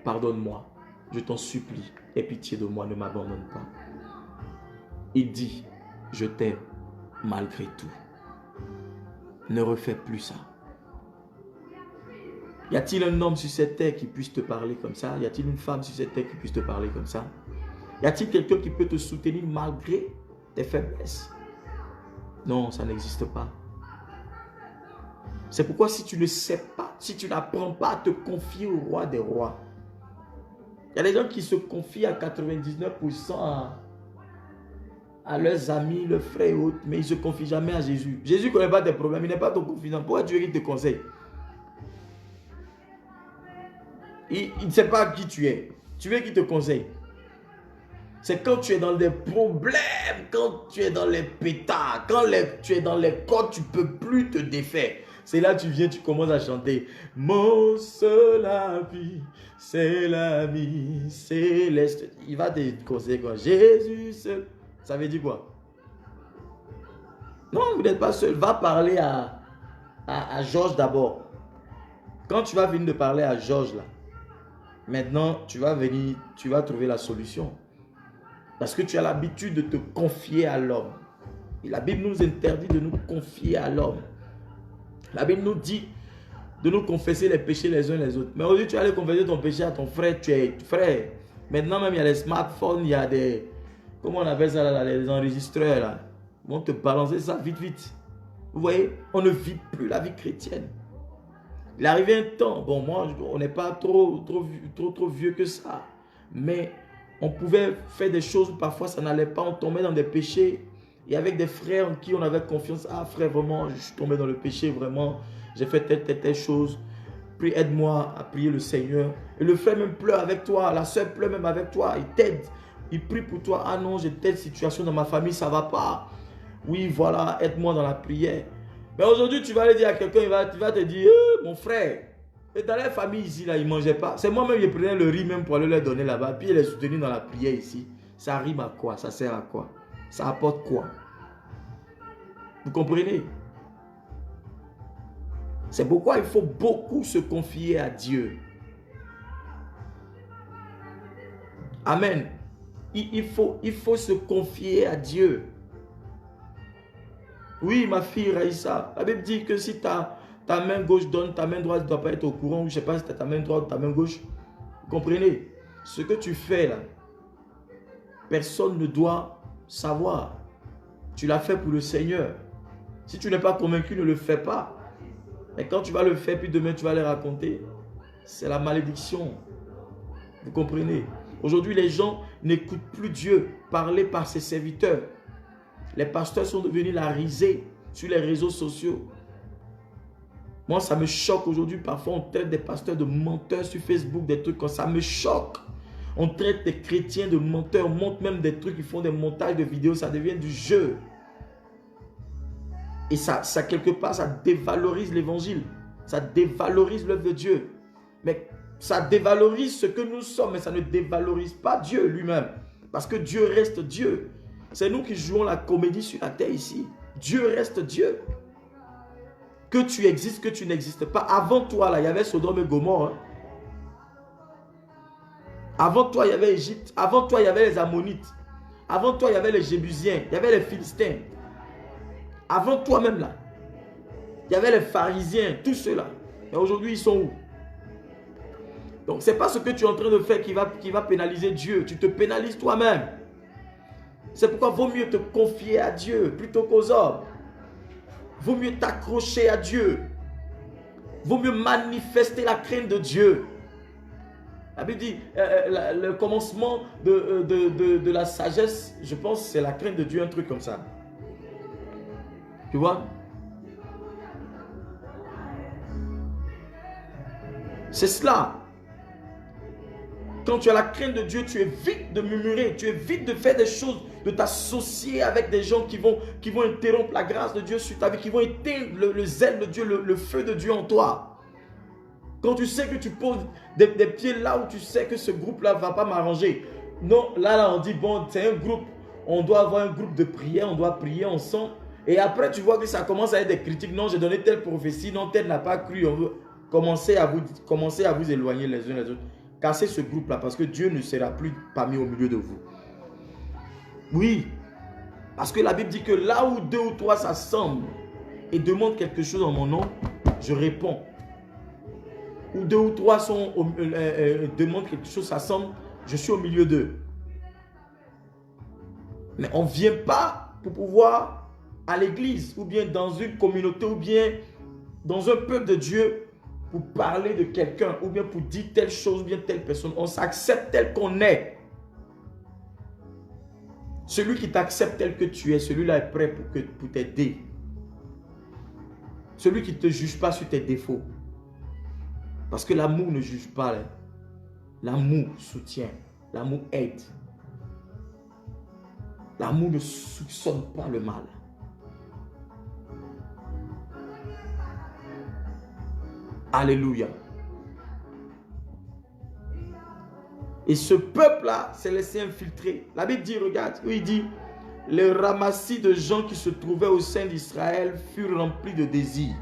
Pardonne-moi. Je t'en supplie. Aie pitié de moi, ne m'abandonne pas. Il dit, je t'aime malgré tout. Ne refais plus ça. Y a-t-il un homme sur cette terre qui puisse te parler comme ça? Y a-t-il une femme sur cette terre qui puisse te parler comme ça? Y a-t-il quelqu'un qui peut te soutenir malgré tes faiblesses? Non, ça n'existe pas. C'est pourquoi si tu ne sais pas, si tu n'apprends pas à te confier au roi des rois, il y a des gens qui se confient à 99% à leurs amis, leurs frères et autres, mais ils ne se confient jamais à Jésus. Jésus ne connaît pas tes problèmes, il n'est pas ton confident. Pourquoi tu veux qu'il te conseille? Il ne sait pas qui tu es. Tu veux qu'il te conseille. C'est quand tu es dans des problèmes, quand tu es dans les pétards, quand tu es dans les cordes, tu ne peux plus te défaire. C'est là que tu viens, tu commences à chanter. Mon seul ami, c'est l'ami céleste. Il va te conseiller quoi? Jésus seul. Ça veut dire quoi? Non, vous n'êtes pas seul. Va parler à Georges d'abord. Quand tu vas venir de parler à Georges là, maintenant tu vas venir, tu vas trouver la solution. Parce que tu as l'habitude de te confier à l'homme. Et la Bible nous interdit de nous confier à l'homme. La Bible nous dit de nous confesser les péchés les uns les autres. Mais aujourd'hui, tu vas aller confesser ton péché à ton frère. Tu es frère. Maintenant même, il y a les smartphones, il y a des... Comment on appelle ça là, les enregistreurs là. Ils vont te balancer ça vite, vite. Vous voyez, on ne vit plus la vie chrétienne. Il est arrivé un temps, bon moi, on n'est pas trop vieux que ça. Mais on pouvait faire des choses où parfois ça n'allait pas, on tombait dans des péchés. Et avec des frères en qui on avait confiance, ah frère, vraiment, je suis tombé dans le péché, vraiment, j'ai fait telle chose. Prie, aide-moi à prier le Seigneur. Et le frère même pleure avec toi, la soeur pleure même avec toi, il t'aide. Il prie pour toi, ah non, j'ai telle situation dans ma famille, ça ne va pas. Oui, voilà, aide-moi dans la prière. Mais aujourd'hui, tu vas aller dire à quelqu'un, il va te dire, mon frère, et dans la famille ici, là, ils ne mangeaient pas. C'est moi-même qui prenais le riz même pour aller leur donner là-bas, puis les soutenir dans la prière ici. Ça rime à quoi? Ça sert à quoi? Ça apporte quoi? Vous comprenez? C'est pourquoi il faut beaucoup se confier à Dieu. Amen. Il faut se confier à Dieu. Oui, ma fille Raïssa, la Bible dit que si ta main gauche donne, ta main droite ne doit pas être au courant. Je ne sais pas si c'est ta main droite ou ta main gauche. Vous comprenez? Ce que tu fais là, personne ne doit savoir. Tu l'as fait pour le Seigneur. Si tu n'es pas convaincu, ne le fais pas. Et quand tu vas le faire, puis demain tu vas le raconter, c'est la malédiction. Vous comprenez? Aujourd'hui, les gens n'écoutent plus Dieu parler par ses serviteurs. Les pasteurs sont devenus la risée sur les réseaux sociaux. Moi, ça me choque aujourd'hui. Parfois, on traite des pasteurs de menteurs sur Facebook, des trucs comme ça. Ça me choque. On traite des chrétiens de menteurs. On monte même des trucs, ils font des montages de vidéos. Ça devient du jeu. Et ça quelque part, ça dévalorise l'évangile. Ça dévalorise l'œuvre de Dieu. Mais ça dévalorise ce que nous sommes, mais ça ne dévalorise pas Dieu lui-même. Parce que Dieu reste Dieu. C'est nous qui jouons la comédie sur la terre ici. Dieu reste Dieu. Que tu existes, que tu n'existes pas. Avant toi, là, il y avait Sodome et Gomorrhe. Hein. Avant toi, il y avait Égypte. Avant toi, il y avait les Ammonites. Avant toi, il y avait les Jébusiens. Il y avait les Philistins. Avant toi même là. Il y avait les pharisiens, tous ceux-là. Et aujourd'hui, ils sont où? Donc, ce n'est pas ce que tu es en train de faire qui va pénaliser Dieu. Tu te pénalises toi-même. C'est pourquoi il vaut mieux te confier à Dieu plutôt qu'aux hommes. Il vaut mieux t'accrocher à Dieu. Il vaut mieux manifester la crainte de Dieu. La Bible dit, le commencement de la sagesse, je pense, c'est la crainte de Dieu, un truc comme ça. Tu vois? C'est cela. Quand tu as la crainte de Dieu, tu évites de murmurer, tu évites de faire des choses, de t'associer avec des gens qui vont interrompre la grâce de Dieu sur ta vie, qui vont éteindre le zèle de Dieu, le feu de Dieu en toi. Quand tu sais que tu poses des pieds là où tu sais que ce groupe-là ne va pas m'arranger. Non, là, on dit, bon, c'est un groupe, on doit avoir un groupe de prière, on doit prier ensemble. Et après, tu vois que ça commence à être des critiques. Non, j'ai donné telle prophétie, non, telle n'a pas cru. On veut commencer à vous éloigner les uns les autres. Cassez ce groupe-là parce que Dieu ne sera plus parmi au milieu de vous. Oui, parce que la Bible dit que là où 2 ou 3 s'assemblent et demandent quelque chose en mon nom, je réponds. Où 2 ou 3 demandent quelque chose, s'assemblent, je suis au milieu d'eux. Mais on ne vient pas pour pouvoir à l'église ou bien dans une communauté ou bien dans un peuple de Dieu pour parler de quelqu'un ou bien pour dire telle chose ou bien telle personne. On s'accepte tel qu'on est. Celui qui t'accepte tel que tu es, celui-là est prêt pour t'aider. Celui qui ne te juge pas sur tes défauts. Parce que l'amour ne juge pas. L'amour soutient. L'amour aide. L'amour ne soupçonne pas le mal. Alléluia. Et ce peuple-là s'est laissé infiltrer. La Bible dit, regarde, où il dit, les ramassis de gens qui se trouvaient au sein d'Israël furent remplis de désirs.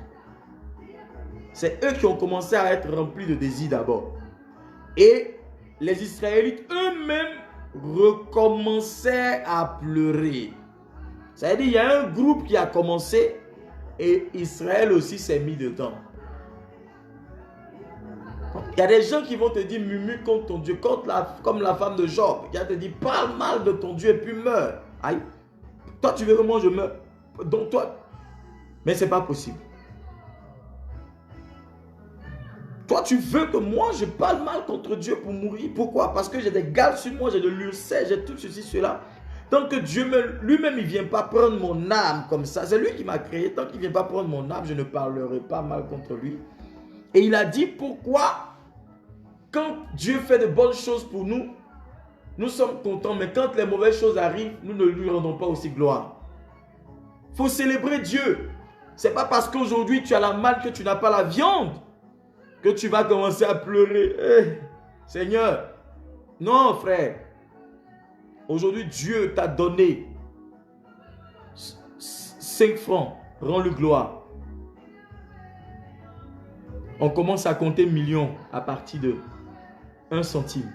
C'est eux qui ont commencé à être remplis de désirs d'abord. Et les Israélites eux-mêmes recommençaient à pleurer. Ça veut dire, il y a un groupe qui a commencé et Israël aussi s'est mis dedans. Il y a des gens qui vont te dire murmure contre ton Dieu, comme la femme de Job. Il va te dire parle mal de ton Dieu et puis meurs. Aïe. Toi tu veux que moi je meure. Donc toi. Mais c'est pas possible. Toi tu veux que moi je parle mal contre Dieu pour mourir. Pourquoi? Parce que j'ai des gales sur moi, j'ai de l'ulcère, j'ai tout ceci, cela. Tant que Dieu lui-même il ne vient pas prendre mon âme comme ça. C'est lui qui m'a créé. Tant qu'il ne vient pas prendre mon âme, je ne parlerai pas mal contre lui. Et il a dit pourquoi quand Dieu fait de bonnes choses pour nous, nous sommes contents, mais quand les mauvaises choses arrivent, nous ne lui rendons pas aussi gloire. Il faut célébrer Dieu. Ce n'est pas parce qu'aujourd'hui tu as la malle que tu n'as pas la viande que tu vas commencer à pleurer. Hey, Seigneur, non frère. Aujourd'hui Dieu t'a donné 5 francs, rends-le gloire. On commence à compter millions à partir de 1 centime.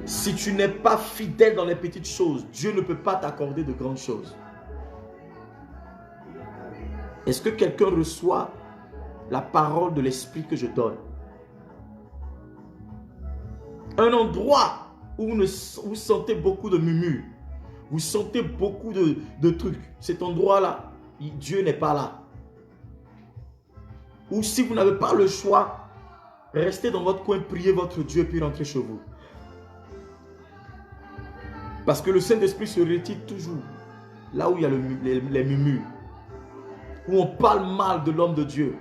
Si tu n'es pas fidèle dans les petites choses, Dieu ne peut pas t'accorder de grandes choses. Est-ce que quelqu'un reçoit la parole de l'Esprit que je donne? Un endroit où vous sentez beaucoup de murmures, vous sentez beaucoup de trucs, cet endroit-là, Dieu n'est pas là. Ou si vous n'avez pas le choix, restez dans votre coin, priez votre Dieu puis rentrez chez vous. Parce que le Saint-Esprit se retire toujours là où il y a les murmures. Où on parle mal de l'homme de Dieu.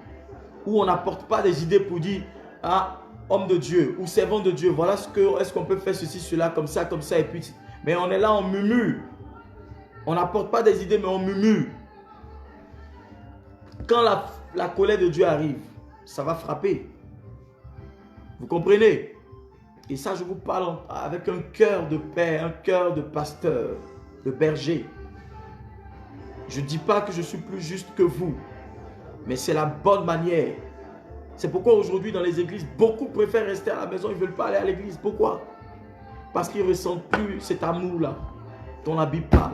Où on n'apporte pas des idées pour dire, ah, homme de Dieu ou servant de Dieu, voilà est-ce qu'on peut faire ceci, cela, comme ça, et puis... Mais on est là, on murmure. On n'apporte pas des idées, mais on murmure. Quand la colère de Dieu arrive, ça va frapper. Vous comprenez? Et ça, je vous parle avec un cœur de père, un cœur de pasteur, de berger. Je ne dis pas que je suis plus juste que vous, mais c'est la bonne manière. C'est pourquoi aujourd'hui dans les églises, beaucoup préfèrent rester à la maison, ils ne veulent pas aller à l'église. Pourquoi? Parce qu'ils ne ressentent plus cet amour-là dont la Bible parle.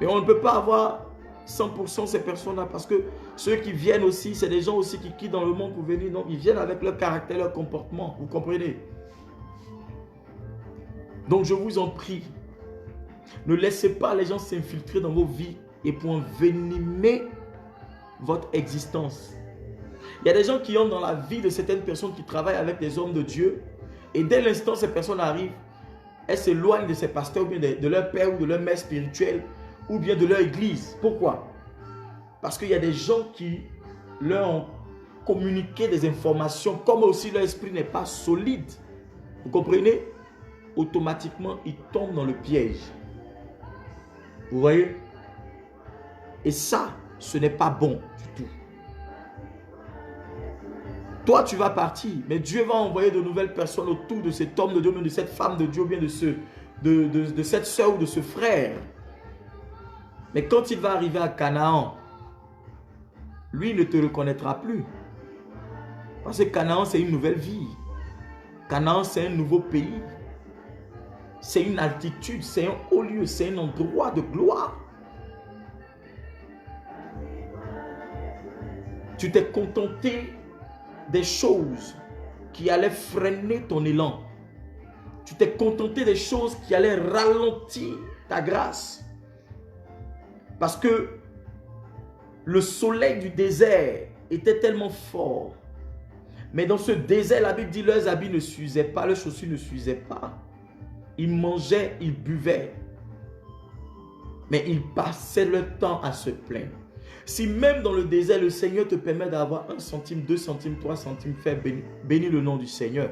Mais on ne peut pas avoir 100% ces personnes-là parce que ceux qui viennent aussi, c'est des gens aussi qui quittent dans le monde pour venir. Non, ils viennent avec leur caractère, leur comportement. Vous comprenez? Donc je vous en prie, ne laissez pas les gens s'infiltrer dans vos vies et pour envenimer votre existence. Il y a des gens qui entrent dans la vie de certaines personnes qui travaillent avec des hommes de Dieu et dès l'instant ces personnes arrivent, elles s'éloignent de ces pasteurs ou bien de leur père ou de leur mère spirituelle ou bien de leur église. Pourquoi? Parce qu'il y a des gens qui leur ont communiqué des informations, comme aussi leur esprit n'est pas solide. Vous comprenez? Automatiquement, ils tombent dans le piège. Vous voyez? Et ça, ce n'est pas bon du tout. Toi, tu vas partir, mais Dieu va envoyer de nouvelles personnes autour de cet homme de Dieu, de cette femme de Dieu, ou bien de cette soeur ou de ce frère. Mais quand il va arriver à Canaan, lui ne te reconnaîtra plus. Parce que Canaan, c'est une nouvelle vie. Canaan, c'est un nouveau pays. C'est une altitude, c'est un haut lieu, c'est un endroit de gloire. Tu t'es contenté des choses qui allaient freiner ton élan. Tu t'es contenté des choses qui allaient ralentir ta grâce. Parce que le soleil du désert était tellement fort. Mais dans ce désert, la Bible dit, leurs habits ne s'usaient pas, leurs chaussures ne s'usaient pas. Ils mangeaient, ils buvaient. Mais ils passaient leur temps à se plaindre. Si même dans le désert, le Seigneur te permet d'avoir 1 centime, 2 centimes, 3 centimes, fais bénis le nom du Seigneur.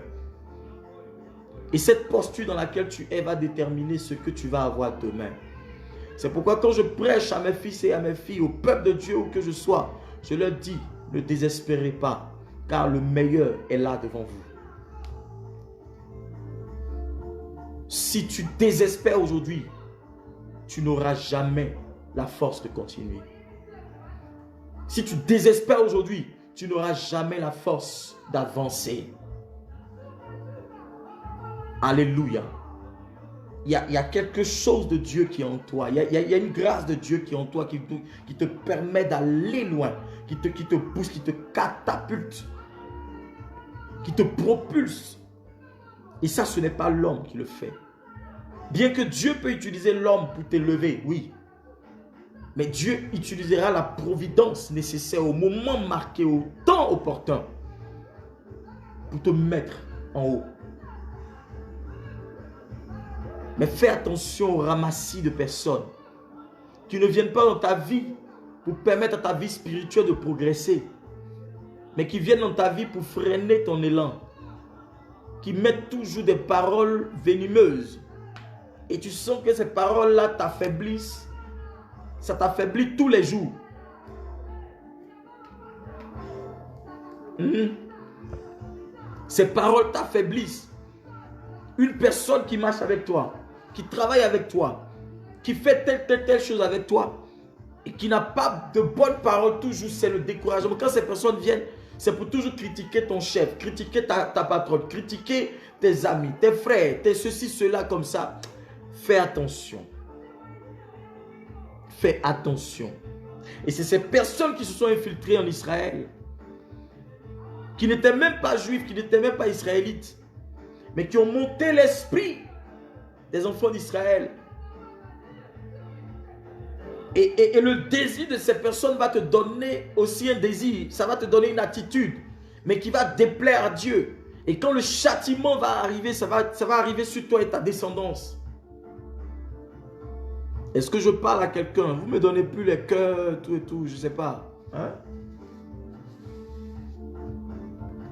Et cette posture dans laquelle tu es va déterminer ce que tu vas avoir demain. C'est pourquoi quand je prêche à mes fils et à mes filles, au peuple de Dieu où que je sois, je leur dis, ne désespérez pas, car le meilleur est là devant vous. Si tu désespères aujourd'hui, tu n'auras jamais la force de continuer. Si tu désespères aujourd'hui, tu n'auras jamais la force d'avancer. Alléluia. Il y a quelque chose de Dieu qui est en toi. Il y a une grâce de Dieu qui est en toi, qui te permet d'aller loin, qui te pousse, qui te catapulte, qui te propulse. Et ça, ce n'est pas l'homme qui le fait. Bien que Dieu peut utiliser l'homme pour t'élever, oui. Mais Dieu utilisera la providence nécessaire au moment marqué, au temps opportun, pour te mettre en haut. Mais fais attention au ramassis de personnes qui ne viennent pas dans ta vie pour permettre à ta vie spirituelle de progresser, mais qui viennent dans ta vie pour freiner ton élan, qui mettent toujours des paroles venimeuses. Et tu sens que ces paroles-là t'affaiblissent. Ça t'affaiblit tous les jours. Ces paroles t'affaiblissent. Une personne qui marche avec toi, qui travaille avec toi, qui fait telle chose avec toi, et qui n'a pas de bonnes paroles, toujours c'est le découragement. Quand ces personnes viennent, c'est pour toujours critiquer ton chef, critiquer ta patronne, critiquer tes amis, tes frères, tes ceci, cela, comme ça. Fais attention. Fais attention. Et c'est ces personnes qui se sont infiltrées en Israël, qui n'étaient même pas juifs, qui n'étaient même pas israélites, mais qui ont monté l'esprit des enfants d'Israël. Et le désir de ces personnes va te donner aussi un désir. Ça va te donner une attitude, mais qui va déplaire à Dieu. Et quand le châtiment va arriver, ça va arriver sur toi et ta descendance. Est-ce que je parle à quelqu'un? Vous ne me donnez plus les cœurs, tout et tout, je ne sais pas. Hein?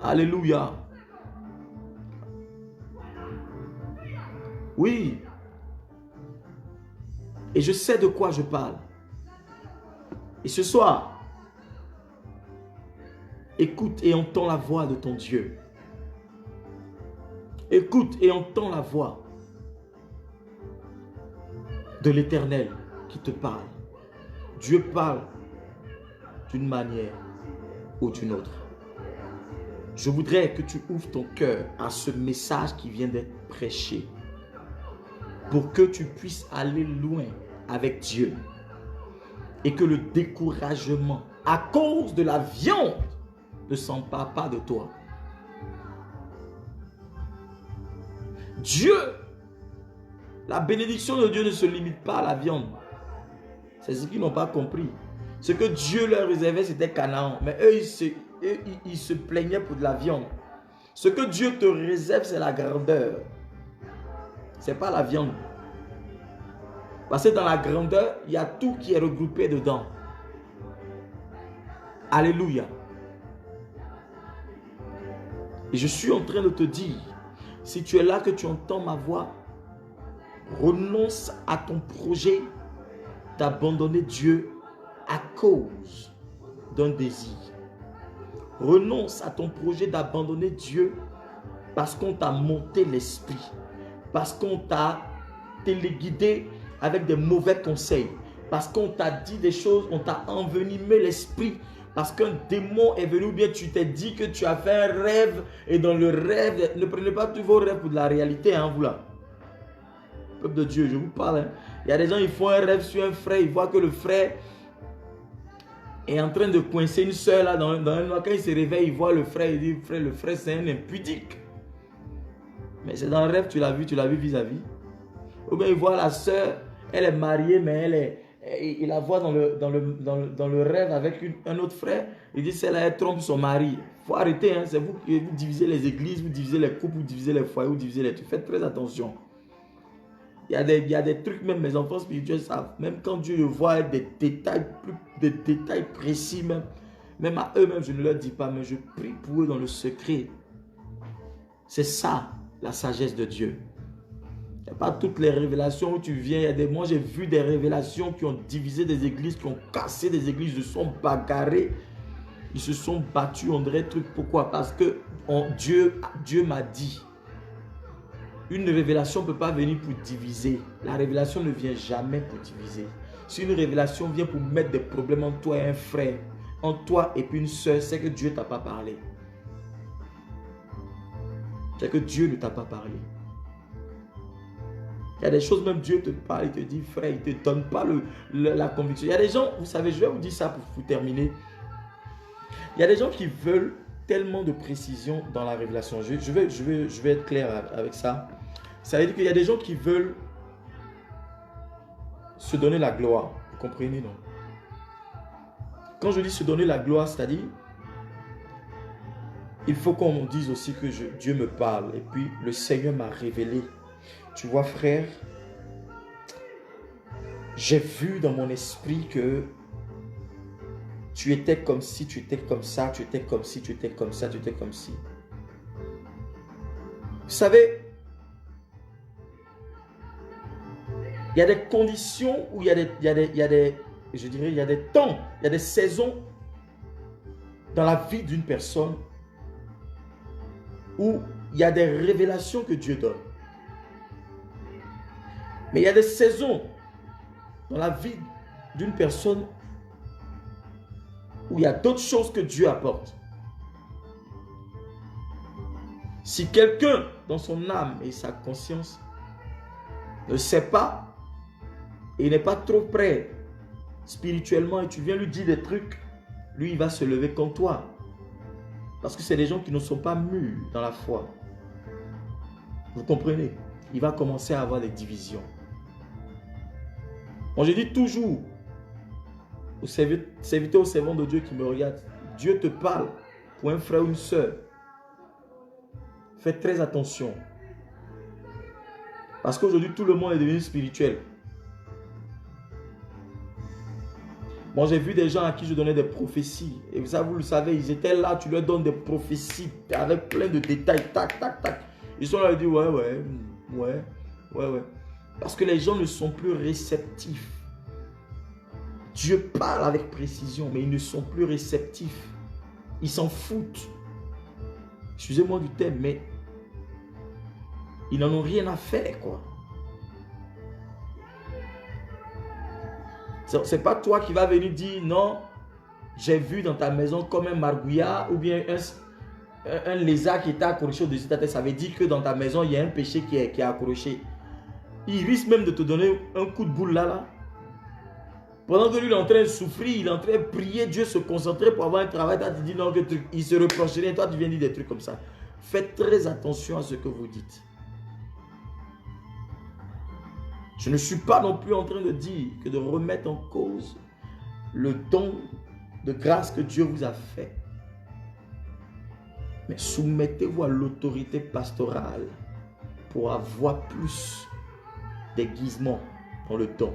Alléluia. Oui. Et je sais de quoi je parle. Et ce soir, écoute et entends la voix de ton Dieu. Écoute et entends la voix de l'Éternel qui te parle. Dieu parle d'une manière ou d'une autre. Je voudrais que tu ouvres ton cœur à ce message qui vient d'être prêché pour que tu puisses aller loin avec Dieu. et que le découragement à cause de la viande ne s'empare pas de toi. Dieu, la bénédiction de Dieu ne se limite pas à la viande. C'est ce qu'ils n'ont pas compris. Ce que Dieu leur réservait, c'était Canaan. Mais eux, ils se plaignaient pour de la viande. Ce que Dieu te réserve, c'est la grandeur. Ce n'est pas la viande. Parce que dans la grandeur, il y a tout qui est regroupé dedans. Alléluia. Et je suis en train de te dire, si tu es là, que tu entends ma voix, renonce à ton projet d'abandonner Dieu à cause d'un désir. Renonce à ton projet d'abandonner Dieu parce qu'on t'a monté l'esprit, parce qu'on t'a téléguidé avec des mauvais conseils, parce qu'on t'a dit des choses, on t'a envenimé l'esprit, parce qu'un démon est venu, ou bien tu t'es dit que tu as fait un rêve, et dans le rêve, ne prenez pas tous vos rêves pour de la réalité, hein, vous là. Peuple de Dieu, je vous parle. Hein. Il y a des gens, ils font un rêve sur un frère, ils voient que le frère est en train de coincer une soeur là dans un noir. Quand il se réveille, il voit le frère, il dit, frère, le frère c'est un impudique. Mais c'est dans le rêve, tu l'as vu vis-à-vis. Ou bien il voit la soeur, elle est mariée, mais il la voit dans le rêve avec un autre frère. Il dit, celle-là, elle trompe son mari. Il faut arrêter, hein. C'est vous qui vous divisez les églises, vous divisez les couples, vous divisez les foyers, vous divisez les trucs. Faites très attention. Il y a des trucs, même mes enfants spirituels savent. Même quand Dieu le voit, des détails précis, même à eux-mêmes, je ne leur dis pas, mais je prie pour eux dans le secret. C'est ça, la sagesse de Dieu. Il n'y a pas toutes les révélations où tu viens. Moi, j'ai vu des révélations qui ont divisé des églises, qui ont cassé des églises, ils se sont bagarrés. Ils se sont battus, on dirait truc. Pourquoi? Parce que Dieu m'a dit. Une révélation ne peut pas venir pour diviser. La révélation ne vient jamais pour diviser. Si une révélation vient pour mettre des problèmes entre toi et un frère, entre toi et puis une soeur, c'est que Dieu ne t'a pas parlé. C'est que Dieu ne t'a pas parlé. Il y a des choses, même Dieu te parle, il te dit, frère, il ne te donne pas la conviction. Il y a des gens, vous savez, je vais vous dire ça pour terminer. Il y a des gens qui veulent tellement de précision dans la révélation. Je vais être clair avec ça. Ça veut dire qu'il y a des gens qui veulent se donner la gloire. Vous comprenez, non? Quand je dis se donner la gloire, c'est-à-dire, il faut qu'on dise aussi que Dieu me parle. Et puis, le Seigneur m'a révélé. Tu vois, frère, j'ai vu dans mon esprit que tu étais comme ci, tu étais comme ça, tu étais comme ci, tu étais comme ça, tu étais comme ci. Vous savez, il y a des conditions où il y a des temps, il y a des saisons dans la vie d'une personne où il y a des révélations que Dieu donne. Mais il y a des saisons dans la vie d'une personne où il y a d'autres choses que Dieu apporte. Si quelqu'un, dans son âme et sa conscience, ne sait pas, et il n'est pas trop prêt spirituellement, et tu viens lui dire des trucs, lui, il va se lever contre toi. Parce que c'est des gens qui ne sont pas mûrs dans la foi. Vous comprenez? Il va commencer à avoir des divisions. Bon, je dis toujours aux serviteurs, aux servants de Dieu qui me regardent, Dieu te parle pour un frère ou une soeur. Faites très attention. Parce qu'aujourd'hui, tout le monde est devenu spirituel. Bon, j'ai vu des gens à qui je donnais des prophéties. Et ça, vous le savez, ils étaient là, tu leur donnes des prophéties avec plein de détails. Tac, tac, tac. Ils sont là, ils disent, ouais. Parce que les gens ne sont plus réceptifs. Dieu parle avec précision, mais ils ne sont plus réceptifs. Ils s'en foutent. Excusez-moi du terme, mais ils n'en ont rien à faire, quoi. C'est pas toi qui vas venir dire, non, j'ai vu dans ta maison comme un margouillard ou bien un lézard qui était accroché au-dessus de ta tête. Ça veut dire que dans ta maison, il y a un péché qui est accroché. Il risque même de te donner un coup de boule là. Pendant que lui, il est en train de souffrir, il est en train de prier, Dieu se concentrer pour avoir un travail. Toi, tu dis non, que il se reproche rien. Toi, tu viens dire des trucs comme ça. Faites très attention à ce que vous dites. Je ne suis pas non plus en train de dire que de remettre en cause le don de grâce que Dieu vous a fait. Mais soumettez-vous à l'autorité pastorale pour avoir plus d'aiguisement dans le don.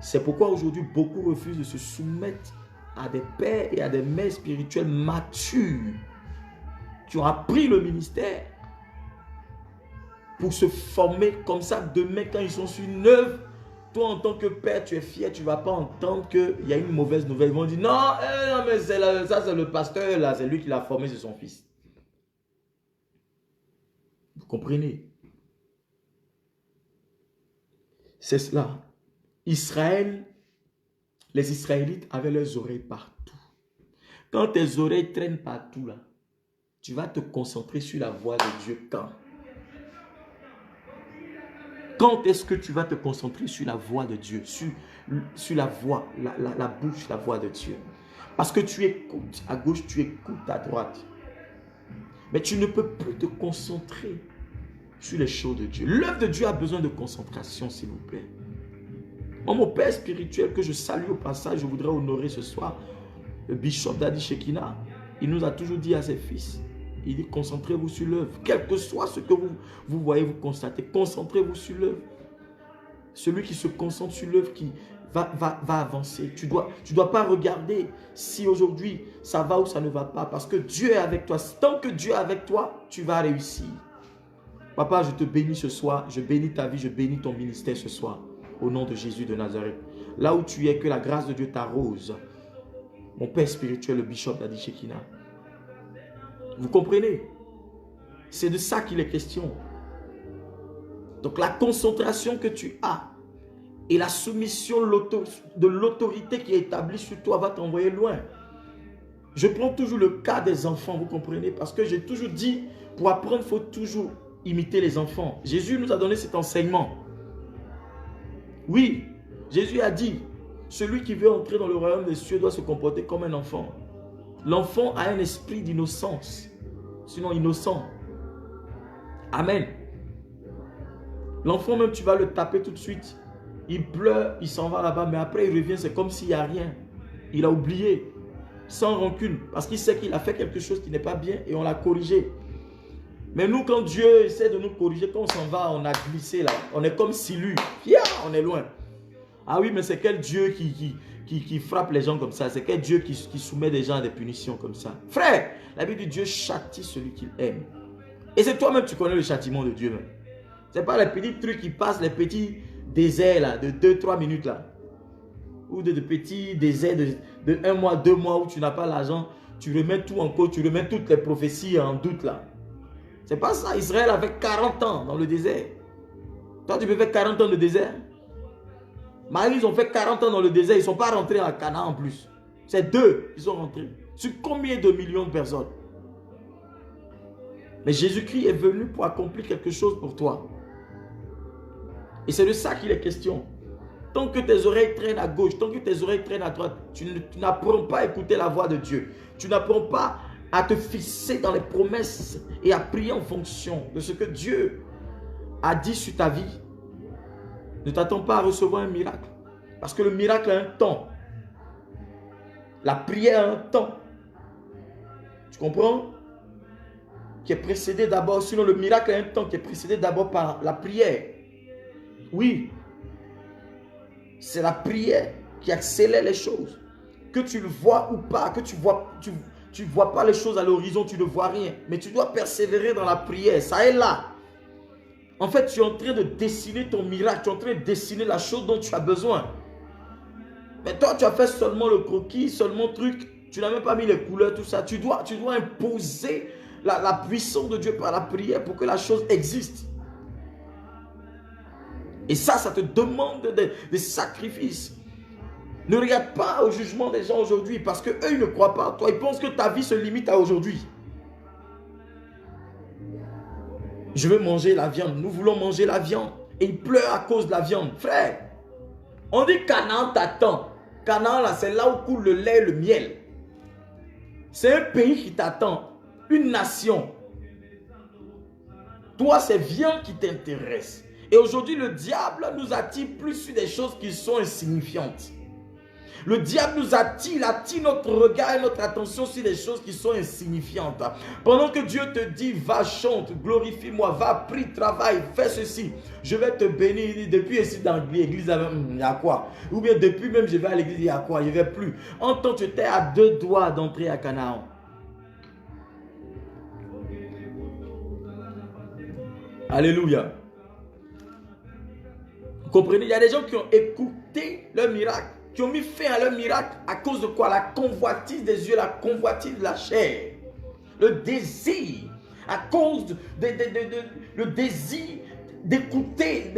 C'est pourquoi aujourd'hui, beaucoup refusent de se soumettre à des pères et à des mères spirituelles matures qui ont appris le ministère pour se former comme ça. Demain, quand ils sont sur une œuvre, toi, en tant que père, tu es fier, tu ne vas pas entendre qu'il y a une mauvaise nouvelle. Ils vont dire, non, non mais ça c'est le pasteur, là, c'est lui qui l'a formé, c'est son fils. Vous comprenez? C'est cela. Israël, les Israélites avaient leurs oreilles partout. Quand tes oreilles traînent partout, là, tu vas te concentrer sur la voix de Dieu quand? Quand est-ce que tu vas te concentrer sur la voix de Dieu, sur la voix, la bouche, la voix de Dieu? Parce que tu écoutes à gauche, tu écoutes à droite. Mais tu ne peux plus te concentrer sur les choses de Dieu. L'œuvre de Dieu a besoin de concentration, s'il vous plaît. Moi, mon père spirituel que je salue au passage, je voudrais honorer ce soir, le bishop Daddy Shekina. Il nous a toujours dit à ses fils, il dit concentrez-vous sur l'œuvre. Quel que soit ce que vous voyez, vous constatez, concentrez-vous sur l'œuvre. Celui qui se concentre sur l'œuvre qui va avancer. Tu dois pas regarder si aujourd'hui ça va ou ça ne va pas, parce que Dieu est avec toi. Tant que Dieu est avec toi, tu vas réussir. Papa, je te bénis ce soir, je bénis ta vie, je bénis ton ministère ce soir. Au nom de Jésus de Nazareth. Là où tu es, que la grâce de Dieu t'arrose. Mon père spirituel, le bishop Daddy Shekina. Vous comprenez? C'est de ça qu'il est question. Donc la concentration que tu as et la soumission de l'autorité qui est établie sur toi va t'envoyer loin. Je prends toujours le cas des enfants, vous comprenez? Parce que j'ai toujours dit, pour apprendre, il faut toujours imiter les enfants. Jésus nous a donné cet enseignement. Oui, Jésus a dit, celui qui veut entrer dans le royaume des cieux doit se comporter comme un enfant. L'enfant a un esprit d'innocence, sinon innocent. Amen. L'enfant même, tu vas le taper tout de suite. Il pleure, il s'en va là-bas, mais après il revient, c'est comme s'il n'y a rien. Il a oublié, sans rancune, parce qu'il sait qu'il a fait quelque chose qui n'est pas bien et on l'a corrigé. Mais nous, quand Dieu essaie de nous corriger, quand on s'en va, on a glissé là. On est comme Silu. On est loin. Ah oui, mais c'est quel Dieu qui frappe les gens comme ça? C'est quel Dieu qui soumet des gens à des punitions comme ça? Frère, la Bible dit Dieu châtie celui qu'il aime. Et c'est toi-même, tu connais le châtiment de Dieu même. Ce n'est pas les petits trucs qui passent, les petits déserts là, de 2-3 minutes là. Ou de petits déserts de 1 mois, 2 mois où tu n'as pas l'argent. Tu remets tout en cause, tu remets toutes les prophéties en doute là. C'est pas ça. Israël avait 40 ans dans le désert. Toi, tu peux faire 40 ans de désert. Marie, ils ont fait 40 ans dans le désert. Ils ne sont pas rentrés à Canaan en plus. C'est 2 qui sont rentrés. Sur combien de millions de personnes? Mais Jésus-Christ est venu pour accomplir quelque chose pour toi. Et c'est de ça qu'il est question. Tant que tes oreilles traînent à gauche, tant que tes oreilles traînent à droite, tu n'apprends pas à écouter la voix de Dieu. Tu n'apprends pas à te fixer dans les promesses et à prier en fonction de ce que Dieu a dit sur ta vie. Ne t'attends pas à recevoir un miracle. Parce que le miracle a un temps. La prière a un temps. Tu comprends? Qui est précédé d'abord, sinon le miracle a un temps qui est précédé d'abord par la prière. Oui. C'est la prière qui accélère les choses. Que tu le vois ou pas, que tu vois pas les choses à l'horizon, tu ne vois rien. Mais tu dois persévérer dans la prière. Ça est là. En fait, tu es en train de dessiner ton miracle. Tu es en train de dessiner la chose dont tu as besoin. Mais toi, tu as fait seulement le croquis, seulement le truc. Tu n'as même pas mis les couleurs, tout ça. Tu dois imposer la puissance de Dieu par la prière pour que la chose existe. Et ça te demande des sacrifices. Ne regarde pas au jugement des gens aujourd'hui parce qu'eux, ils ne croient pas en toi. Ils pensent que ta vie se limite à aujourd'hui. Je veux manger la viande. Nous voulons manger la viande. Et ils pleurent à cause de la viande. Frère, On dit Canaan t'attend. Canaan, là, c'est là où coule le lait et le miel. C'est un pays qui t'attend. Une nation. Toi, c'est viande qui t'intéresse. Et aujourd'hui, le diable nous attire plus sur des choses qui sont insignifiantes. Le diable nous attire, il attire notre regard et notre attention sur des choses qui sont insignifiantes. Pendant que Dieu te dit, va, chante, glorifie-moi, va, prie, travaille, fais ceci. Je vais te bénir. Depuis ici dans l'église, il y a quoi? Ou bien depuis même je vais à l'église, il y a quoi? Je ne vais plus. En tant que tu étais à 2 doigts d'entrer à Canaan. Alléluia. Vous comprenez? Il y a des gens qui ont écouté leur miracle, qui ont mis fin à leur miracle à cause de quoi? La convoitise des yeux, la convoitise de la chair, le désir, à cause le désir d'écouter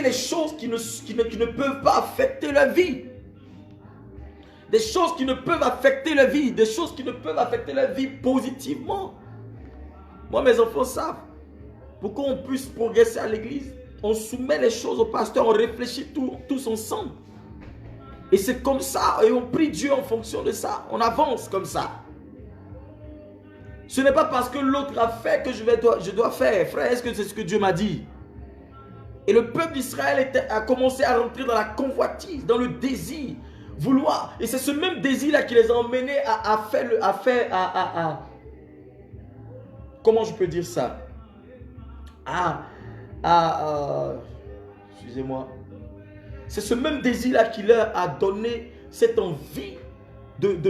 les choses qui ne peuvent pas affecter leur vie. Des choses qui ne peuvent affecter leur vie, des choses qui ne peuvent affecter leur vie positivement. Moi, mes enfants savent. Pour qu'on puisse progresser à l'église, on soumet les choses au pasteur, on réfléchit tous ensemble. Et c'est comme ça, et on prie Dieu en fonction de ça. On avance comme ça. Ce n'est pas parce que l'autre a fait que je dois faire. Frère, est-ce que c'est ce que Dieu m'a dit? Et le peuple d'Israël a commencé à rentrer dans la convoitise, dans le désir, vouloir. Et c'est ce même désir-là qui les a emmenés comment je peux dire ça? Excusez-moi. C'est ce même désir-là qui leur a donné cette envie de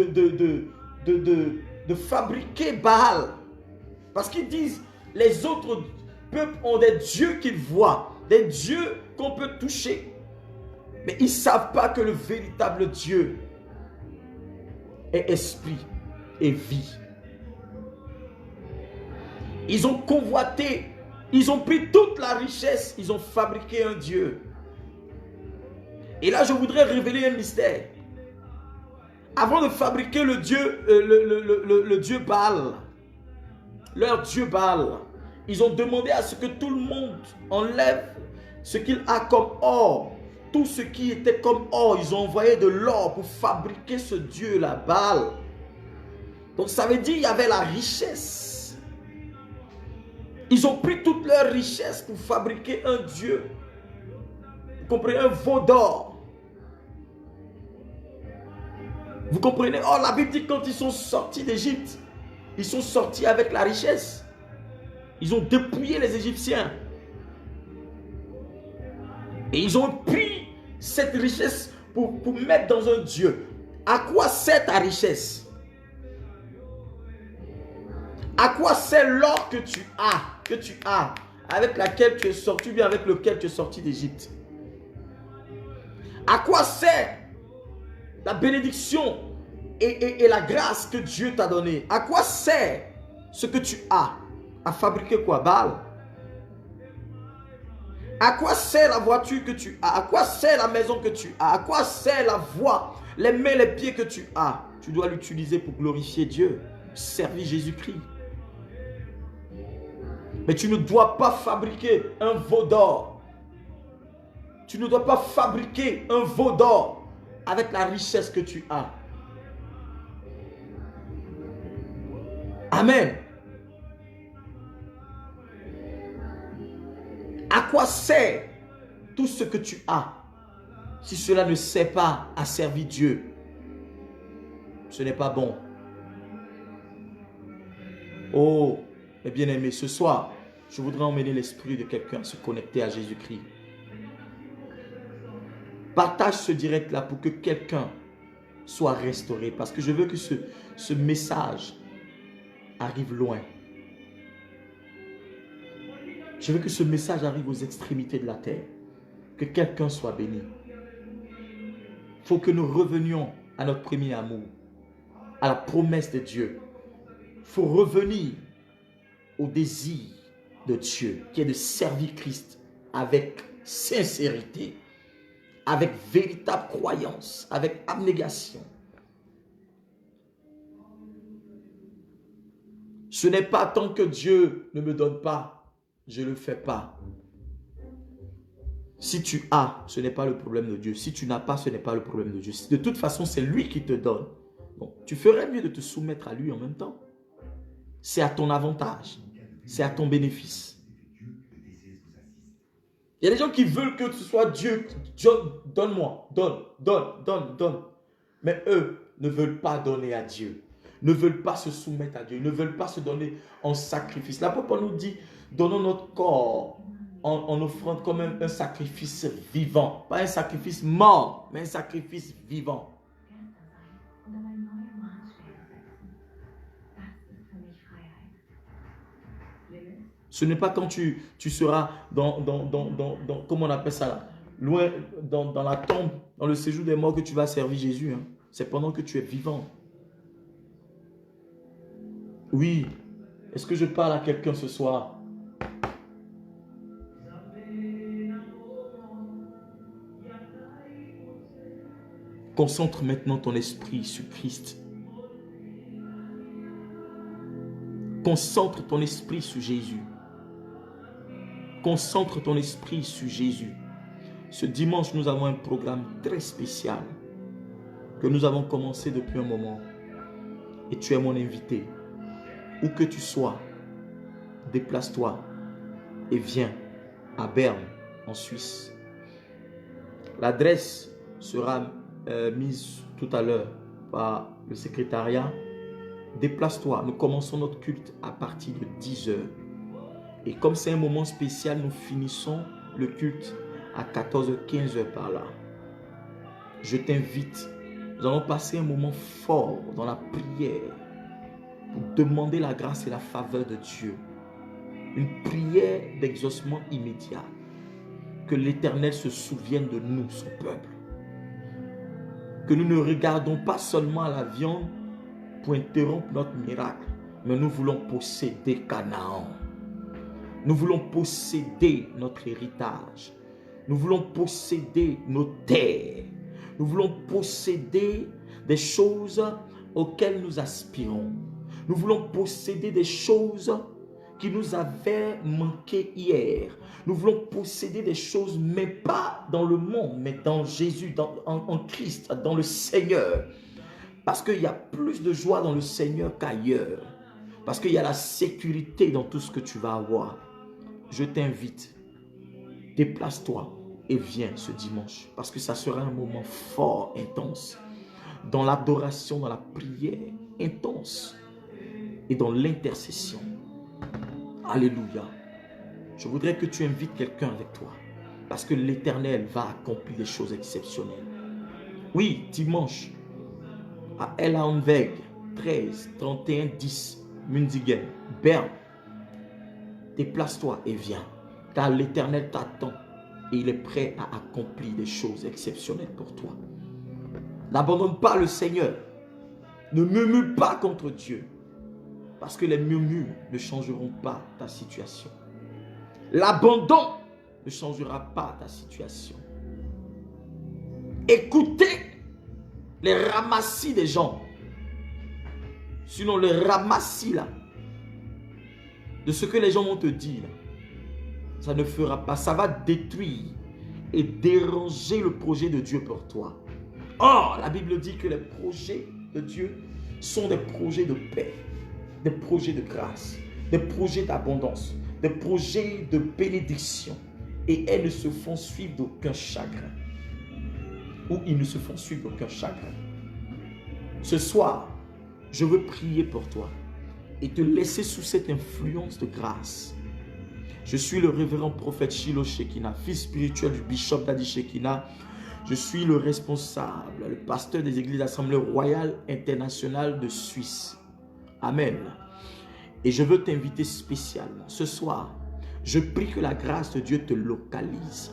fabriquer Baal. Parce qu'ils disent, les autres peuples ont des dieux qu'ils voient, des dieux qu'on peut toucher. Mais ils ne savent pas que le véritable Dieu est esprit et vie. Ils ont convoité. Ils ont pris toute la richesse, ils ont fabriqué un Dieu. Et là, je voudrais révéler un mystère. Avant de fabriquer le Dieu Baal, leur Dieu Baal, ils ont demandé à ce que tout le monde enlève ce qu'il a comme or. Tout ce qui était comme or, ils ont envoyé de l'or pour fabriquer ce Dieu-là, Baal. Donc ça veut dire qu'il y avait la richesse. Ils ont pris toute leur richesse pour fabriquer un Dieu. Vous comprenez? Un veau d'or. Vous comprenez? Oh, la Bible dit que quand ils sont sortis d'Égypte, ils sont sortis avec la richesse. Ils ont dépouillé les Égyptiens. Et ils ont pris cette richesse pour mettre dans un Dieu. À quoi sert ta richesse? À quoi sert l'or que tu as, avec laquelle tu es sorti, ou bien avec lequel tu es sorti d'Égypte? À quoi sert la bénédiction et la grâce que Dieu t'a donnée? À quoi sert ce que tu as? À fabriquer quoi? Baal? À quoi sert la voiture que tu as? À quoi sert la maison que tu as? À quoi sert la voix, les mains, les pieds que tu as? Tu dois l'utiliser pour glorifier Dieu, servir Jésus-Christ. Mais tu ne dois pas fabriquer un veau d'or. Tu ne dois pas fabriquer un veau d'or avec la richesse que tu as. Amen. À quoi sert tout ce que tu as si cela ne sert pas à servir Dieu? Ce n'est pas bon. Oh, mes bien-aimés, ce soir, je voudrais emmener l'esprit de quelqu'un à se connecter à Jésus-Christ. Partage ce direct-là pour que quelqu'un soit restauré. Parce que je veux que ce message arrive loin. Je veux que ce message arrive aux extrémités de la terre. Que quelqu'un soit béni. Il faut que nous revenions à notre premier amour. À la promesse de Dieu. Il faut revenir au désir de Dieu, qui est de servir Christ avec sincérité, avec véritable croyance, avec abnégation. Ce n'est pas tant que Dieu ne me donne pas, je ne le fais pas. Si tu as, ce n'est pas le problème de Dieu. Si tu n'as pas, ce n'est pas le problème de Dieu. De toute façon, c'est lui qui te donne. Donc, tu ferais mieux de te soumettre à lui en même temps. C'est à ton avantage. C'est à ton bénéfice. Il y a des gens qui veulent que ce soit Dieu. Donne-moi, donne. Mais eux ne veulent pas donner à Dieu. Ne veulent pas se soumettre à Dieu. Ne veulent pas se donner en sacrifice. L'apôtre Paul nous dit, donnons notre corps en offrande comme un sacrifice vivant. Pas un sacrifice mort, mais un sacrifice vivant. Ce n'est pas quand tu seras dans comment on appelle ça là, loin, dans la tombe, dans le séjour des morts que tu vas servir Jésus. Hein. C'est pendant que tu es vivant. Oui. Est-ce que je parle à quelqu'un ce soir? Concentre maintenant ton esprit sur Christ. Concentre ton esprit sur Jésus. Concentre ton esprit sur Jésus. Ce dimanche, nous avons un programme très spécial que nous avons commencé depuis un moment. Et tu es mon invité. Où que tu sois, déplace-toi et viens à Berne, en Suisse. L'adresse sera mise tout à l'heure par le secrétariat. Déplace-toi. Nous commençons notre culte à partir de 10 h. Et comme c'est un moment spécial, nous finissons le culte à 14 h, 15 h par là. Je t'invite. Nous allons passer un moment fort dans la prière pour demander la grâce et la faveur de Dieu. Une prière d'exaucement immédiat. Que l'Éternel se souvienne de nous, son peuple. Que nous ne regardons pas seulement à la viande pour interrompre notre miracle, mais nous voulons posséder Canaan. Nous voulons posséder notre héritage. Nous voulons posséder nos terres. Nous voulons posséder des choses auxquelles nous aspirons. Nous voulons posséder des choses qui nous avaient manqué hier. Nous voulons posséder des choses, mais pas dans le monde, mais dans Jésus, en Christ, dans le Seigneur. Parce qu'il y a plus de joie dans le Seigneur qu'ailleurs. Parce qu'il y a la sécurité dans tout ce que tu vas avoir. Je t'invite, déplace-toi et viens ce dimanche. Parce que ça sera un moment fort, intense. Dans l'adoration, dans la prière, intense. Et dans l'intercession. Alléluia. Je voudrais que tu invites quelqu'un avec toi. Parce que l'Éternel va accomplir des choses exceptionnelles. Oui, dimanche, à Elhaunweg, 13 31 10, Münzigen, Berne. Déplace-toi et viens. Car l'Éternel t'attend. Et il est prêt à accomplir des choses exceptionnelles pour toi. N'abandonne pas le Seigneur. Ne murmure pas contre Dieu. Parce que les murmures ne changeront pas ta situation. L'abandon ne changera pas ta situation. Écoutez les ramassis des gens. Sinon les ramassis là, de ce que les gens vont te dire, ça ne fera pas. Ça va détruire et déranger le projet de Dieu pour toi. Or, la Bible dit que les projets de Dieu sont des projets de paix, des projets de grâce, des projets d'abondance, des projets de bénédiction. Et elles ne se font suivre d'aucun chagrin. Ou ils ne se font suivre d'aucun chagrin. Ce soir, je veux prier pour toi et te laisser sous cette influence de grâce. Je suis le révérend prophète Shiloh Shekina, fils spirituel du bishop Dadi Shekina. Je suis le responsable, le pasteur des églises d'Assemblée Royale Internationale de Suisse. Amen. Et je veux t'inviter spécialement. Ce soir, je prie que la grâce de Dieu te localise.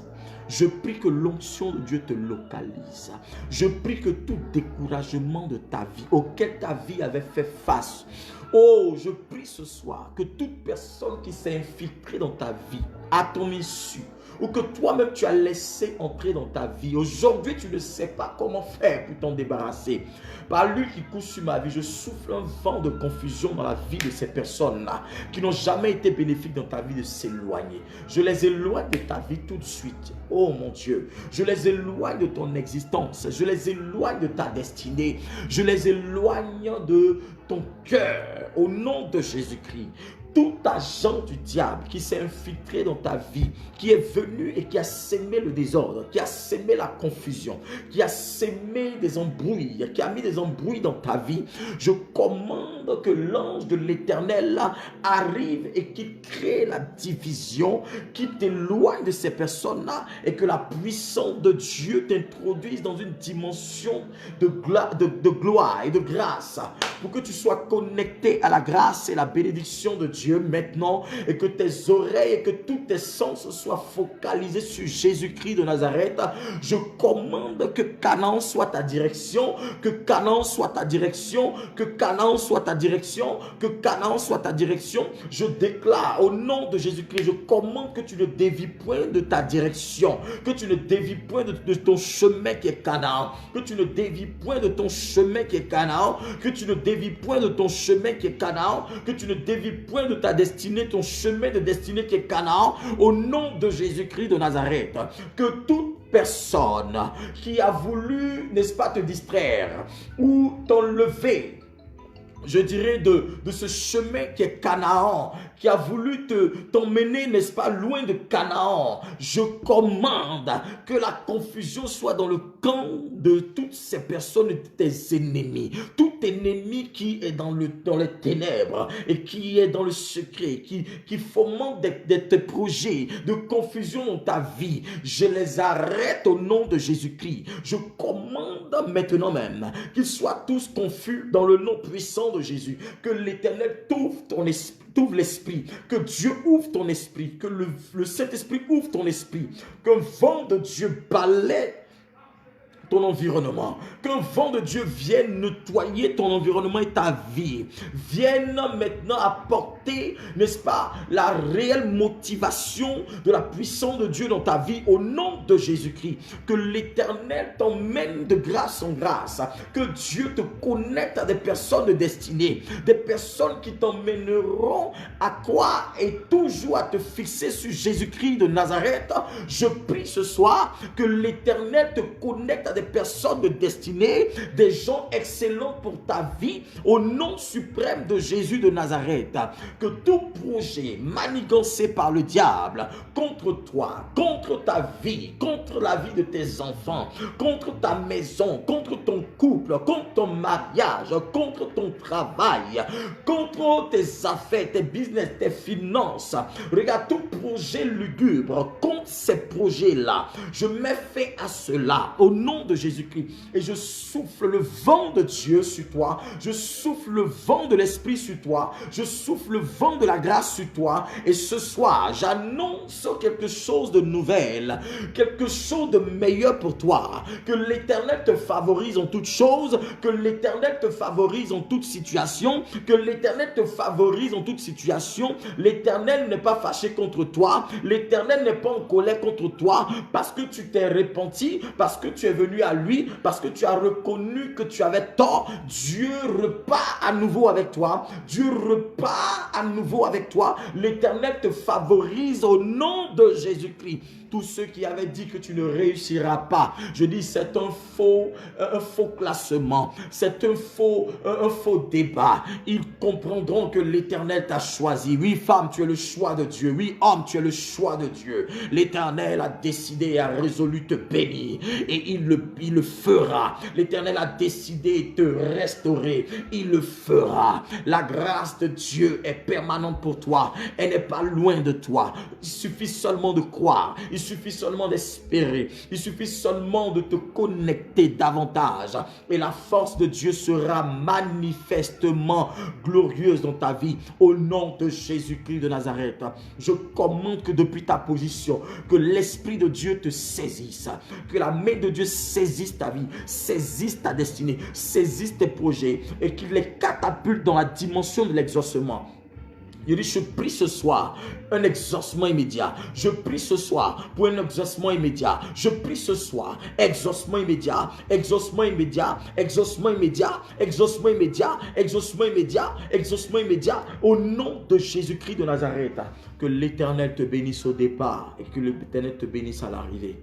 Je prie que l'onction de Dieu te localise. Je prie que tout découragement de ta vie, auquel ta vie avait fait face, oh, je prie ce soir que toute personne qui s'est infiltrée dans ta vie, à ton issue, ou que toi-même tu as laissé entrer dans ta vie. Aujourd'hui, tu ne sais pas comment faire pour t'en débarrasser. Par lui qui couche sur ma vie, je souffle un vent de confusion dans la vie de ces personnes-là qui n'ont jamais été bénéfiques dans ta vie de s'éloigner. Je les éloigne de ta vie tout de suite. Oh mon Dieu, je les éloigne de ton existence. Je les éloigne de ta destinée. Je les éloigne de ton cœur au nom de Jésus-Christ. Tout agent du diable qui s'est infiltré dans ta vie, qui est venu et qui a sémé le désordre, qui a sémé la confusion, qui a sémé des embrouilles, qui a mis des embrouilles dans ta vie, je commande que l'ange de l'Éternel arrive et qu'il crée la division, qu'il t'éloigne de ces personnes-là et que la puissance de Dieu t'introduise dans une dimension de gloire et de grâce pour que tu sois connecté à la grâce et la bénédiction de Dieu maintenant et que tes oreilles et que tous tes sens soient focalisés sur Jésus-Christ de Nazareth. Je commande que Canaan soit ta direction, que Canaan soit ta direction, que Canaan soit ta direction, que Canaan soit ta direction. Je déclare au nom de Jésus-Christ, je commande que tu ne dévies point de ta direction, que tu ne dévies point de ton chemin qui est Canaan, que tu ne dévies point de ton chemin qui est Canaan, que tu ne dévies point de ton chemin qui est Canaan, que tu ne dévies point de ta destinée, ton chemin de destinée qui est Canaan, au nom de Jésus-Christ de Nazareth. Que toute personne qui a voulu, n'est-ce pas, te distraire ou t'enlever, je dirais, de ce chemin qui est Canaan, qui a voulu t'emmener, n'est-ce pas, loin de Canaan, je commande que la confusion soit dans le camp de toutes ces personnes, tes ennemis. Tout ennemi qui est dans les ténèbres et qui est dans le secret, qui fomente des projets de confusion dans ta vie, je les arrête au nom de Jésus-Christ. Je commande maintenant même qu'ils soient tous confus dans le nom puissant de Jésus. Que l'Éternel t'ouvre ton esprit, t'ouvre l'esprit, que Dieu ouvre ton esprit, que le Saint-Esprit ouvre ton esprit, qu'un vent de Dieu balaie ton environnement, qu'un vent de Dieu vienne nettoyer ton environnement et ta vie, vienne maintenant apporter, n'est-ce pas, la réelle motivation de la puissance de Dieu dans ta vie au nom de Jésus-Christ. Que l'Éternel t'emmène de grâce en grâce, que Dieu te connecte à des personnes destinées, des personnes qui t'emmèneront à croire et toujours à te fixer sur Jésus-Christ de Nazareth. Je prie ce soir que l'Éternel te connecte à des personnes de destinée, des gens excellents pour ta vie, au nom suprême de Jésus de Nazareth. Que tout projet manigancé par le diable contre toi, contre ta vie, contre la vie de tes enfants, contre ta maison, contre ton couple, contre ton mariage, contre ton travail, contre tes affaires, tes business, tes finances, regarde, tout projet lugubre, contre ces projets-là, je mets fin à cela au nom de Jésus-Christ et je souffle le vent de Dieu sur toi, je souffle le vent de l'Esprit sur toi, je souffle le vent de la grâce sur toi et ce soir j'annonce quelque chose de nouvel, quelque chose de meilleur pour toi. Que l'Éternel te favorise en toutes choses, que l'Éternel te favorise en toute situation, que l'Éternel te favorise en toute situation. L'Éternel n'est pas fâché contre toi, l'Éternel n'est pas en colère contre toi parce que tu t'es repenti, parce que tu es venu à lui, parce que tu as reconnu que tu avais tort. Dieu repart à nouveau avec toi, Dieu repart à nouveau avec toi. L'Éternel te favorise au nom de Jésus-Christ. Tous ceux qui avaient dit que tu ne réussiras pas, je dis c'est un faux classement, c'est un faux débat. Ils comprendront que l'Éternel t'a choisi. Oui femme, tu es le choix de Dieu. Oui homme, tu es le choix de Dieu. L'Éternel a décidé et a résolu te bénir et il le fera. L'Éternel a décidé de te restaurer, il le fera. La grâce de Dieu est permanente pour toi, elle n'est pas loin de toi. Il suffit seulement de croire, il suffit seulement d'espérer, il suffit seulement de te connecter davantage et la force de Dieu sera manifestement glorieuse dans ta vie au nom de Jésus-Christ de Nazareth. Je commande que depuis ta position, que l'Esprit de Dieu te saisisse, que la main de Dieu saisisse ta vie, saisisse ta destinée, saisisse tes projets et qu'il les catapulte dans la dimension de l'exaucement. Je dis, je prie ce soir un exaucement immédiat. Je prie ce soir pour un exaucement immédiat. Je prie ce soir, exaucement immédiat, exaucement immédiat, exaucement immédiat, exaucement immédiat, exaucement immédiat, exaucement immédiat. Au nom de Jésus-Christ de Nazareth, que l'Éternel te bénisse au départ et que l'Éternel te bénisse à l'arrivée.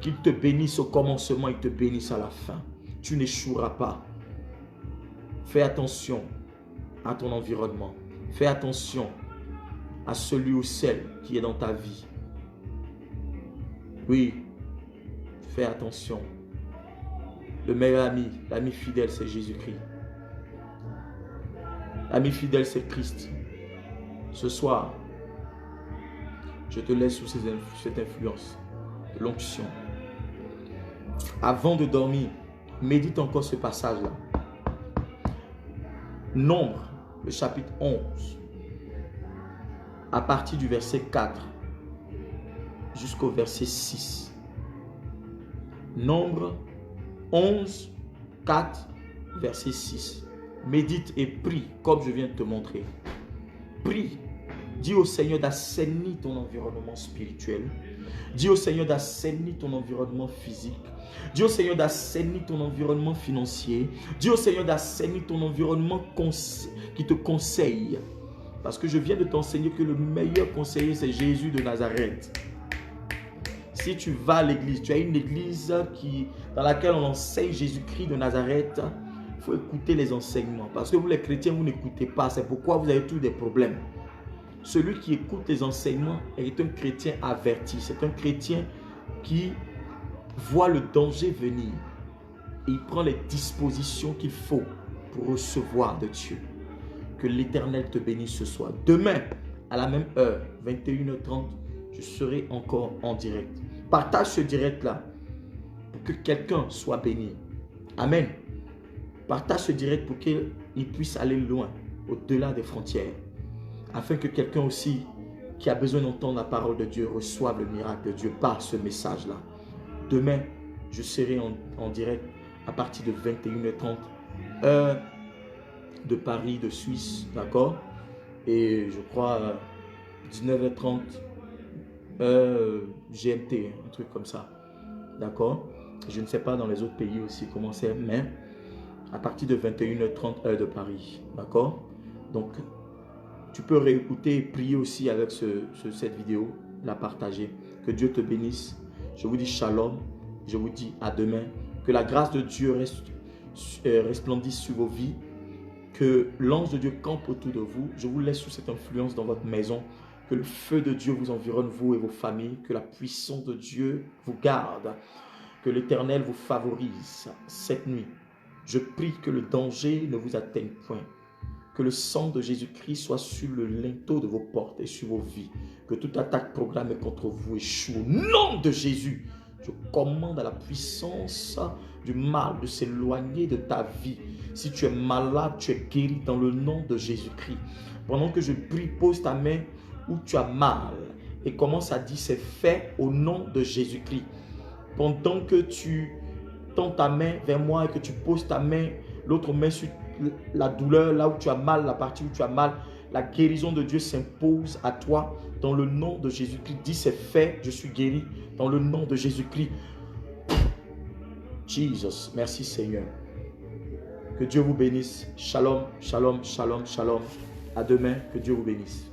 Qu'il te bénisse au commencement et te bénisse à la fin. Tu n'échoueras pas. Fais attention à ton environnement. Fais attention à celui ou celle qui est dans ta vie. Oui, fais attention. Le meilleur ami, l'ami fidèle, c'est Jésus-Christ. L'ami fidèle, c'est Christ. Ce soir, je te laisse sous cette influence de l'onction. Avant de dormir, médite encore ce passage-là. Nombre, le chapitre 11, à partir du verset 4 jusqu'au verset 6. Nombre 11, 4, verset 6. Médite et prie comme je viens de te montrer. Prie. Dis au Seigneur d'assainir ton environnement spirituel. Dis au Seigneur d'assainir ton environnement physique. Dis au Seigneur d'assainir ton environnement financier. Dis au Seigneur d'assainir ton environnement qui te conseille. Parce que je viens de t'enseigner que le meilleur conseiller, c'est Jésus de Nazareth. Si tu vas à l'église, tu as une église dans laquelle on enseigne Jésus-Christ de Nazareth, il faut écouter les enseignements. Parce que vous les chrétiens, vous n'écoutez pas. C'est pourquoi vous avez tous des problèmes. Celui qui écoute les enseignements est un chrétien averti. C'est un chrétien qui voit le danger venir. Et il prend les dispositions qu'il faut pour recevoir de Dieu. Que l'Éternel te bénisse ce soir. Demain, à la même heure, 21h30, je serai encore en direct. Partage ce direct-là pour que quelqu'un soit béni. Amen. Partage ce direct pour qu'il puisse aller loin, au-delà des frontières. Afin que quelqu'un aussi qui a besoin d'entendre la parole de Dieu reçoive le miracle de Dieu par ce message-là. Demain, je serai en direct à partir de 21h30, heure de Paris, de Suisse, d'accord? Et je crois 19h30, GMT, un truc comme ça, d'accord? Je ne sais pas dans les autres pays aussi comment c'est, mais à partir de 21h30, heure de Paris, d'accord? Donc, tu peux réécouter et prier aussi avec cette vidéo, la partager. Que Dieu te bénisse. Je vous dis shalom. Je vous dis à demain. Que la grâce de Dieu resplendisse sur vos vies. Que l'ange de Dieu campe autour de vous. Je vous laisse sous cette influence dans votre maison. Que le feu de Dieu vous environne, vous et vos familles. Que la puissance de Dieu vous garde. Que l'Éternel vous favorise cette nuit. Je prie que le danger ne vous atteigne point. Que le sang de Jésus-Christ soit sur le linteau de vos portes et sur vos vies. Que toute attaque programmée contre vous échoue. Au nom de Jésus, je commande à la puissance du mal de s'éloigner de ta vie. Si tu es malade, tu es guéri dans le nom de Jésus-Christ. Pendant que je prie, pose ta main où tu as mal et commence à dire c'est fait au nom de Jésus-Christ. Pendant que tu tends ta main vers moi et que tu poses ta main, l'autre main sur la douleur, là où tu as mal, la partie où tu as mal, la guérison de Dieu s'impose à toi dans le nom de Jésus-Christ. Dis c'est fait, je suis guéri dans le nom de Jésus-Christ. Jesus, merci Seigneur. Que Dieu vous bénisse. Shalom, shalom, shalom, shalom. À demain, que Dieu vous bénisse.